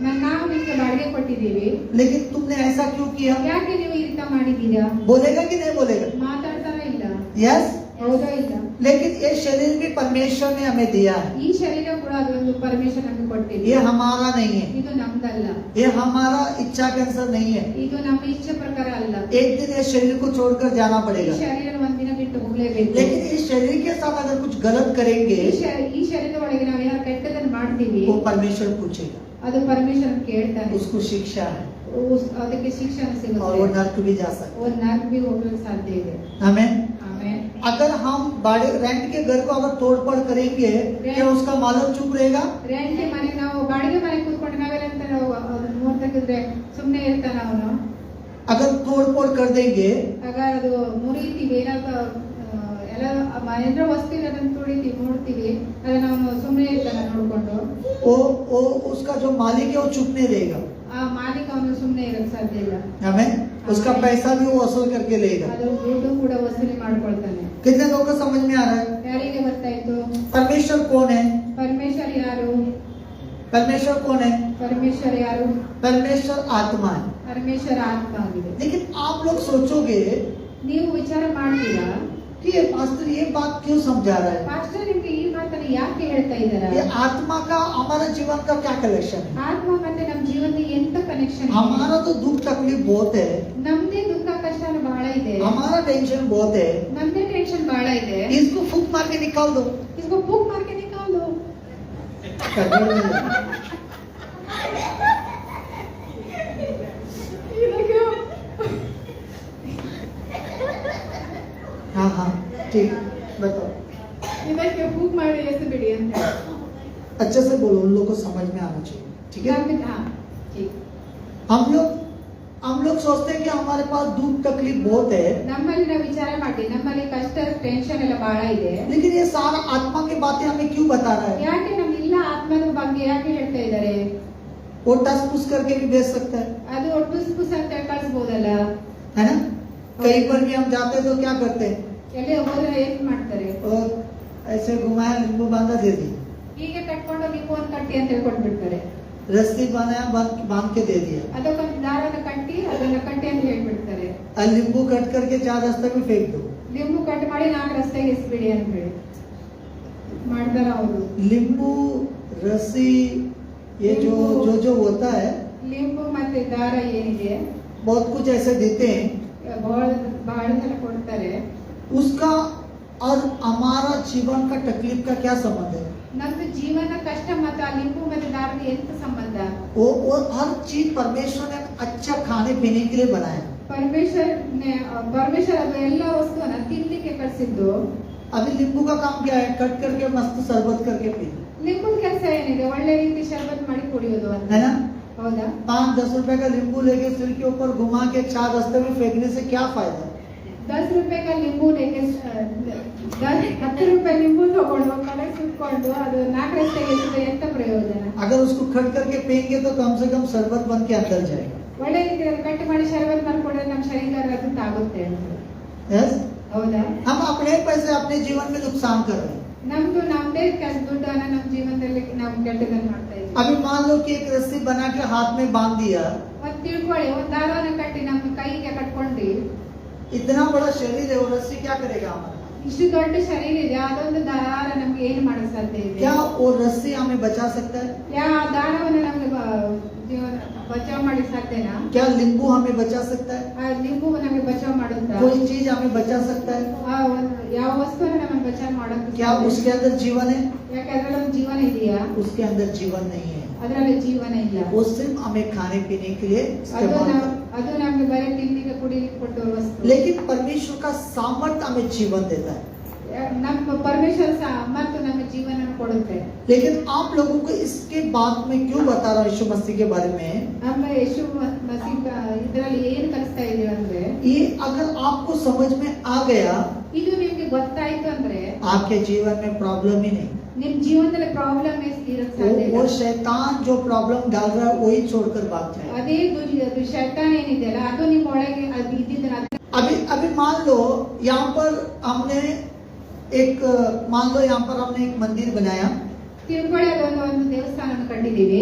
B: ನಾವು ನಿಮ್ಗೆ ಬಾಡಿಗೆ ಕೊಟ್ಟಿದ್ದೀವಿ,
A: लेकिन तुमने ऐसा क्यों किया?
B: ಯಾಕೆ ನೀವು ಈ ರೀತಿ ಮಾಡಿದ್ದೀರಾ?
A: बोलेगा कि नहीं बोलेगा?
B: ಮಾತಾಡ್ತಾರ ಇಲ್ಲ?
A: यस.
B: ಹೌದಾ ಇಲ್ಲ?
A: लेकिन ये शरीर भी परमेश्वर ने हमें दिया है.
B: ಈ ಶರೀರ ಕೂಡ ಅದೊಂದು ಪರಮೇಶ್ವರ ನಮ್ಗೆ ಕೊಟ್ಟಿದೆ.
A: ये हमारा नहीं है,
B: ಇದು ನಮ್ದಲ್ಲ,
A: ये हमारा इच्छा के अनुसार नहीं है.
B: ಇದು ನಮ್ಮ ಇಚ್ಛೆ ಪ್ರಕಾರ ಅಲ್ಲ.
A: एक दिन ये शरीर को छोड़कर जाना
B: ಈ
A: पड़ेगा.
B: ಶರೀರ ಒಂದಿನ ಬಿಟ್ಟು ಹೋಗ್ಲೇಬೇಕು.
A: लेकिन इस शरीर के साथ अगर कुछ गलत करेंगे
B: ಈ ಶರೀರದ ಒಳಗೆ ನಾವು ಏನಾದ್ರು ಕೆಟ್ಟದನ್ನ ಮಾಡ್ತೀವಿ,
A: वो परमेश्वर पूछेगा,
B: ಅದು ಪರಮೇಶ್ವರ ಕೇಳ್ತಾನೆ.
A: उसको ಶಿಕ್ಷಾ है
B: ಅದಕ್ಕೆ ಶಿಕ್ಷಣ
A: और वो
B: ಸಿಗುತ್ತೆ,
A: नर्क भी जा सकता
B: ಒಂದು ನರ್ಕ भी ಹೋಗ್ಲಿಕ್ಕೆ ಸಾಧ್ಯ ಇದೆ.
A: है. हमें
B: ಆಮೇಲೆ
A: अगर हम बाड़े रेंट के घर को अगर तोड़फोड़ करेंगे क्या उसका मालिक चुप रहेगा?
B: ರೆಂಟ್ ಮನೆ ನಾವು ಬಾಡಿಗೆ ಮನೆ ಕೂತ್ಕೊಂಡು ನಾವೆಲ್ಲಂತ ನಾವು ನೋಡ್ತಕ್ಕಿದ್ರೆ ಸುಮ್ಮನೆ ಇರ್ತಾನ ಅವನು?
A: अगर तोड़फोड़ कर देंगे
B: ಆಗ ಅದು ಮುರಿತೀವಿ, ಏನಾದ್ರು ಎಲ್ಲ ಏನಾದ್ರು ವಸ್ತು ಅದನ್ನ ತುಳಿತೀವಿ, ನೋಡ್ತೀವಿ, ಅದನ್ನ ಅವನು ಸುಮ್ಮನೆ ಇರ್ತಾನ ನೋಡ್ಕೊಂಡು.
A: वो उसका जो मालिक है वो चुप नहीं रहेगा.
B: ಆ ಮಾಲೀಕ ಅವನು ಸುಮ್ಮನೆ ಇರಕ್ ಸಾಧ್ಯ ಇಲ್ಲ.
A: हमें उसका पैसा भी वो वसूल करके लेगा.
B: ಅದು ದುಡ್ಡು ಕೂಡ ವಸೂಲಿ ಮಾಡ್ಕೊಳ್ತಾನೆ.
A: कितने लोगों को समझ में आ रहा है?
B: ಯಾರಿಗೆ ಗೊತ್ತಾಯ್ತು?
A: परमेश्वर कौन है?
B: ಪರಮೇಶ್ವರ ಯಾರು?
A: परमेश्वर कौन है?
B: ಪರಮೇಶ್ವರ ಯಾರು?
A: परमेश्वर आत्मा है.
B: ಪರಮೇಶ್ವರ ಆತ್ಮ ಆಗಿದೆ.
A: लेकिन आप लोग सोचोगे
B: ನೀವು ವಿಚಾರ ಮಾಡ್ತೀರಾ,
A: कि ये पास्टर ये बात क्यों समझा रहा है?
B: ಪಾಸ್ಟರ್ ನಿಮ್ಗೆ ಈ ಮಾತನ್ನ ಯಾಕೆ ಹೇಳ್ತಾ ಇದ್ದಾರಾ?
A: ये आत्मा का हमारा जीवन का क्या कनेक्शन है?
B: ಆತ್ಮ ಮತ್ತೆ ನಮ್ಮ ಜೀವನದ ಎಂತ ಕನೆಕ್ಷನ್?
A: हमारा तो दुख तकलीफ बहुत है,
B: ನಮ್ದೇ ದುಃಖ ಕಷ್ಟ ಬಹಳ ಇದೆ,
A: हमारा टेंशन बहुत है.
B: ನಮ್ದೇ ಟೆನ್ಷನ್ ಬಹಳ ಇದೆ.
A: इसको फूक मार के निकाल दो.
B: इसको फूक मार के निकाल दो.
A: कन्नड़ में हाँ हाँ ठीक बताओ.
B: ಇದಕ್ಕೆ ಫೂಕ್ ಮಾಡಿ ಎಸೆಬಿಡಿ ಅಂತ.
A: अच्छे से बोलो, उन लोगों को समझ में आना चाहिए. ठीक है?
B: हाँ ठीक.
A: हम लोग सोचते हैं कि हमारे पास दुख तकलीफ बहुत है,
B: ನಮ್ಮಲ್ಲಿ ನಾವು ವಿಚಾರ ಮಾಡಿ ನಮ್ಮಲ್ಲಿ ಕಷ್ಟ ಟೆನ್ಷನ್ ಎಲ್ಲ ಬಹಳ ಇದೆ.
A: लेकिन ये सारा आत्मा की बातें हमें क्यों बता रहा है?
B: ಯಾಕೆ ನಮ್ಮೆಲ್ಲ ಆತ್ಮದ ಬಗ್ಗೆ ಯಾಕೆ ಹೇಳ್ತಾ ಇದ್ದಾರೆ?
A: वो टस पुस करके भी भेज सकता है,
B: ಅದು ಟುಸ್ ಪುಸ್ ಅಂತ ಕಳಿಸಬಹುದಲ್ಲ?
A: है ना? कहीं पर भी हम जाते हैं तो क्या करते हैं?
B: ಎಲ್ಲಿ ಹೋದ್ರೆ ಏನ್ ಮಾಡ್ತಾರೆ?
A: और ऐसे घुमाया नींबू बांधा दे दी,
B: ಹೀಗೆ ಕಟ್ಕೊಂಡು ನೀವು ಒಂದು ಕಟ್ಟಿ ಅಂತ ಹೇಳ್ಕೊಟ್ಬಿಡ್ತಾರೆ.
A: रस्सी बनाया बांध के दे दिया,
B: ಅದಕ್ಕೊಂದು ದಾರನ ಕಟ್ಟಿ ಅದನ್ನ ಕಟ್ಟಿ ಅಂತ ಹೇಳ್ಬಿಡ್ತಾರೆ.
A: और नींबू कट करके 4 रास्ते में फेंक दो.
B: ಲಿಂಬು ಕಟ್ ಮಾಡಿ 4 ರಸ್ತೆಗೆ ಎಸ್ಬಿಡಿ ಅಂತ ಹೇಳಿ ಮಾಡ್ತಾರ ಅವರು.
A: नींबू रस्सी ये जो होता है
B: ಲಿಂಬು ಮತ್ತೆ ದಾರ ಏನಿದೆ
A: बहुत कुछ ऐसे देते हैं,
B: ಬಹಳ ಸಲ ಕೊಡ್ತಾರೆ.
A: उसका और हमारा जीवन का तकलीफ का क्या संबंध है?
B: ನಮ್ದು ಜೀವನ ಕಷ್ಟ ಮತ್ತು ಆ ಲಿಂಬು ಮತ್ತೆ ದಾರದ ಎಂತ ಸಂಬಂಧ?
A: वो हर चीज परमेश्वर ने अच्छा खाने पीने के लिए बनाया.
B: ಪರಮೇಶ್ವರ ಅದು ಎಲ್ಲ ವಸ್ತುವನ್ನ ತಿನ್ಲಿಕ್ಕೆ ಕಳಿಸಿದ್ದು.
A: अभी नींबू का काम क्या है? कट करके मस्त शरबत करके पीना,
B: ಲಿಂಬು ಕೆಲಸ ಏನಿದೆ? ಒಳ್ಳೆ ರೀತಿ ಶರ್ಬತ್ ಮಾಡಿ ಕುಡಿಯೋದು ಅಂತ,
A: है ना?
B: ಹೌದಾ?
A: 5-10 रुपए का नींबू लेके सिर के ऊपर घुमा के 4 रास्ते में फेंकने से क्या फायदा?
B: 10 ರೂಪಾಯಿ ಲಿಂಬು 10 ರೂಪಾಯಿ ಲಿಂಬು ತಗೊಂಡು ಕಡೆ ಸುಟ್ಕೊಂಡು ಅದು 4 ರಸ್ತೆಗೆ ಎಸೆದ್ರೆ ಎಂತ ಪ್ರಯೋಜನ?
A: अगर उसको कट करके फेंकेंगे तो कम से कम शरबत बन के अंदर जाएगा.
B: ಒಳ್ಳೆ ರೀತಿ ಕಟ್ ಮಾಡಿ ಶರ್ಬತ್ ಮಾಡ್ಕೊಂಡ್ರೆ ನಮ್ಮ ಶರೀರ ಅದು ತಾಗುತ್ತೆ ಅಂತ.
A: यस?
B: ಹೌದಾ?
A: हम अपने पैसे अपने जीवन में नुकसान कर रहे हैं।
B: ನಮ್ದೇ ದುಡ್ಡನ್ನ ನಮ್ಮ ಜೀವನದಲ್ಲಿ ನಾವು ಕೆಟ್ಟದನ್ನ ಮಾಡ್ತಾ ಇದ್ದೀವಿ.
A: अभी मान लो कि एक रस्सी बना के हाथ में बांध दिया,
B: ಮತ್ ತಿಳ್ಕೊಳ್ಳಿ, ಒಂದ್ ದಾರವನ್ನ ಕಟ್ಟಿ ನಮ್ಮ ಕೈಗೆ ಕಟ್ಕೊಂಡು
A: इतना बड़ा शरीर है, वो रस्सी क्या करेगा हमारा?
B: ಇಷ್ಟು ದೊಡ್ಡ ಶರೀರ ಇದೆ, ಅದೊಂದು ದಾರ ನಮ್ಗೆ ಏನ್ ಮಾಡಕ್ ಸಾಧ್ಯ ಇದೆ?
A: क्या वो रस्सी हमें बचा सकता है?
B: ಯಾವ ದಾರವನ್ನ ನಮ್ಗೆ ಜೀವನ ಬಚಾವ್ ಮಾಡಿ ಸಾಧ್ಯನಾ?
A: क्या नींबू हमें बचा सकता है?
B: ಆ ಲಿಂಬು ನಮಗೆ ಬಚಾವ್ ಮಾಡುತ್ತಾ?
A: कोई चीज हमें बचा सकता है?
B: ಯಾವ ವಸ್ತುವನ್ನ ನಮ್ಮನ್ನ ಬಚಾವ್ ಮಾಡಕ್
A: क्या उसके अंदर जीवन है?
B: ಯಾಕೆ ಅದ್ರಲ್ಲಿ ಒಂದು ಜೀವನ ಇದೆಯಾ?
A: उसके अंदर जीवन नहीं है,
B: ಅದರಲ್ಲಿ ಜೀವನ ಇಲ್ಲ.
A: वो सिर्फ हमें खाने पीने के लिए इस्तेमाल करता है।
B: ಅದು ನಮ್ಗೆ ಬರೀ ತಿಂಡಿಗೆ ಕುಡಿಲಿಕ್ಕೆ ಕೊಟ್ಟು ವಸ್ತು.
A: लेकिन परमेश्वर का सामर्थ्य हमें जीवन देता है।
B: ನಮ್ಮ ಪರಮೇಶ್ವರ ಮತ್ತು ನಮ್ಮ ಜೀವನ ಕೊಡುತ್ತೆ.
A: लेकिन आप लोगों को इसके बाद में क्यों बता रहा हूँ यीशु मसीह के बारे में?
B: ನಮ್ಮ ಯೇಸು ಮಸೀಹ ಇದರಲ್ಲಿ ಏನು ಕಲಿಸ್ತಾ ಇದೀವಿ ಅಂದ್ರೆ,
A: ये अगर आपको समझ में आ गया,
B: ಇದು ನಿಮ್ಗೆ ಗೊತ್ತಾಯ್ತು ಅಂದ್ರೆ
A: आपके जीवन में प्रॉब्लम ही नहीं।
B: ನಿಮ್ ಜೀವನದಲ್ಲಿ ಪ್ರಾಬ್ಲಮ್ ಇರಕ್ ಸಾಧ್ಯ
A: वो
B: ಇಲ್ಲ.
A: शैतान जो प्रॉब्लम डाल रहा है वही छोड़कर भाग जाए।
B: ಅದೇ ಶೈತಾನ ಏನಿದೆಯಲ್ಲ ಅದು ನಿಮ್ಮ ಒಳಗೆ ಅದು ಇದ್ದಿದ್ದನ್ನ
A: अभी मान लो यहाँ पर हमने एक मंदिर बनाया
B: ತಿಳ್ಕೊಳ್ಳಿ, ಅದೊಂದು ಒಂದು ದೇವಸ್ಥಾನವನ್ನು ಕಟ್ಟಿದೀವಿ.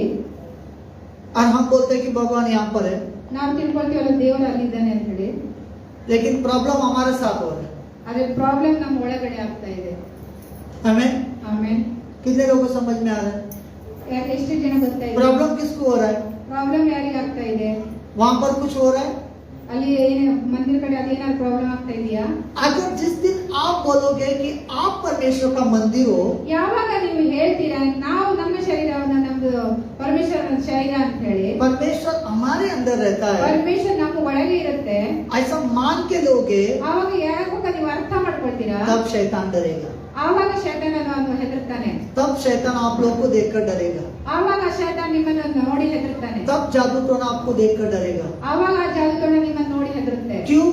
A: और हम बोलते हैं कि भगवान यहाँ पर है,
B: ನಾವು ತಿಳ್ಕೊಳ್ತೀವಲ್ಲ ದೇವರು ಅಲ್ಲಿದ್ದಾನೆ ಅಂತ ಹೇಳಿ.
A: लेकिन प्रॉब्लम हमारे साथ हो रहा है।
B: ಅದ್ರ ಪ್ರಾಬ್ಲಮ್ ನಮ್ಮ ಒಳಗಡೆ ಆಗ್ತಾ ಇದೆ.
A: हमें
B: ಆಮೇಲೆ
A: कितने लोगों को समझ में आ रहा है?
B: ಯಾಕೆ ಎಷ್ಟು ಜನ ಗೊತ್ತಾ ಇದೆ?
A: प्रॉब्लम किसको हो रहा है?
B: ಪ್ರಾಬ್ಲಮ್ ಯಾರಿಗೆ ಆಗ್ತಾ ಇದೆ?
A: वहाँ पर कुछ हो रहा है?
B: ಅಲ್ಲಿ ಏನು ಮಂದಿರ ಕಡೆ ಅದೇನಾದ್ರು ಪ್ರಾಬ್ಲಮ್ ಆಗ್ತಾ ಇದೆಯಾ?
A: अगर जिस दिन आप बोलोगे कि आप परमेश्वर का मंदिर हो,
B: ಯಾವಾಗ ನೀವು ಹೇಳ್ತೀರಾ ನಾವು ನಮ್ಮ ಶರೀರವನ್ನ ನಮ್ದು ಪರಮೇಶ್ವರನ ಶರೀರ ಅಂತ ಹೇಳಿ,
A: परमेश्वर हमारे अंदर रहता है,
B: ಪರಮೇಶ್ವರ ನಮ್ಮ ಒಳಗೆ ಇರುತ್ತೆ,
A: ऐसा मान के लोगे,
B: ಆವಾಗ ಯಾವಾಗ ನೀವು ಅರ್ಥ ಮಾಡ್ಕೊಳ್ತೀರಾ,
A: तब शैतान डरेगा,
B: ಆವಾಗ ಶೈತಾನನು ಹೆದರ್ತಾನೆ,
A: तब शैतान आप लोग को देखकर डरेगा,
B: ಆವಾಗ ಶೈತಾನ ನಿಮ್ಮನ್ನು ನೋಡಿ ಹೆದರ್ತಾನೆ,
A: तब जादू टोना आपको देखकर डरेगा।
B: ಆವಾಗ ಜಾದುಟೋಣ ನಿಮ್ಮನ್ನು ನೋಡಿ ಹೆದರುತ್ತೆ.
A: क्यों?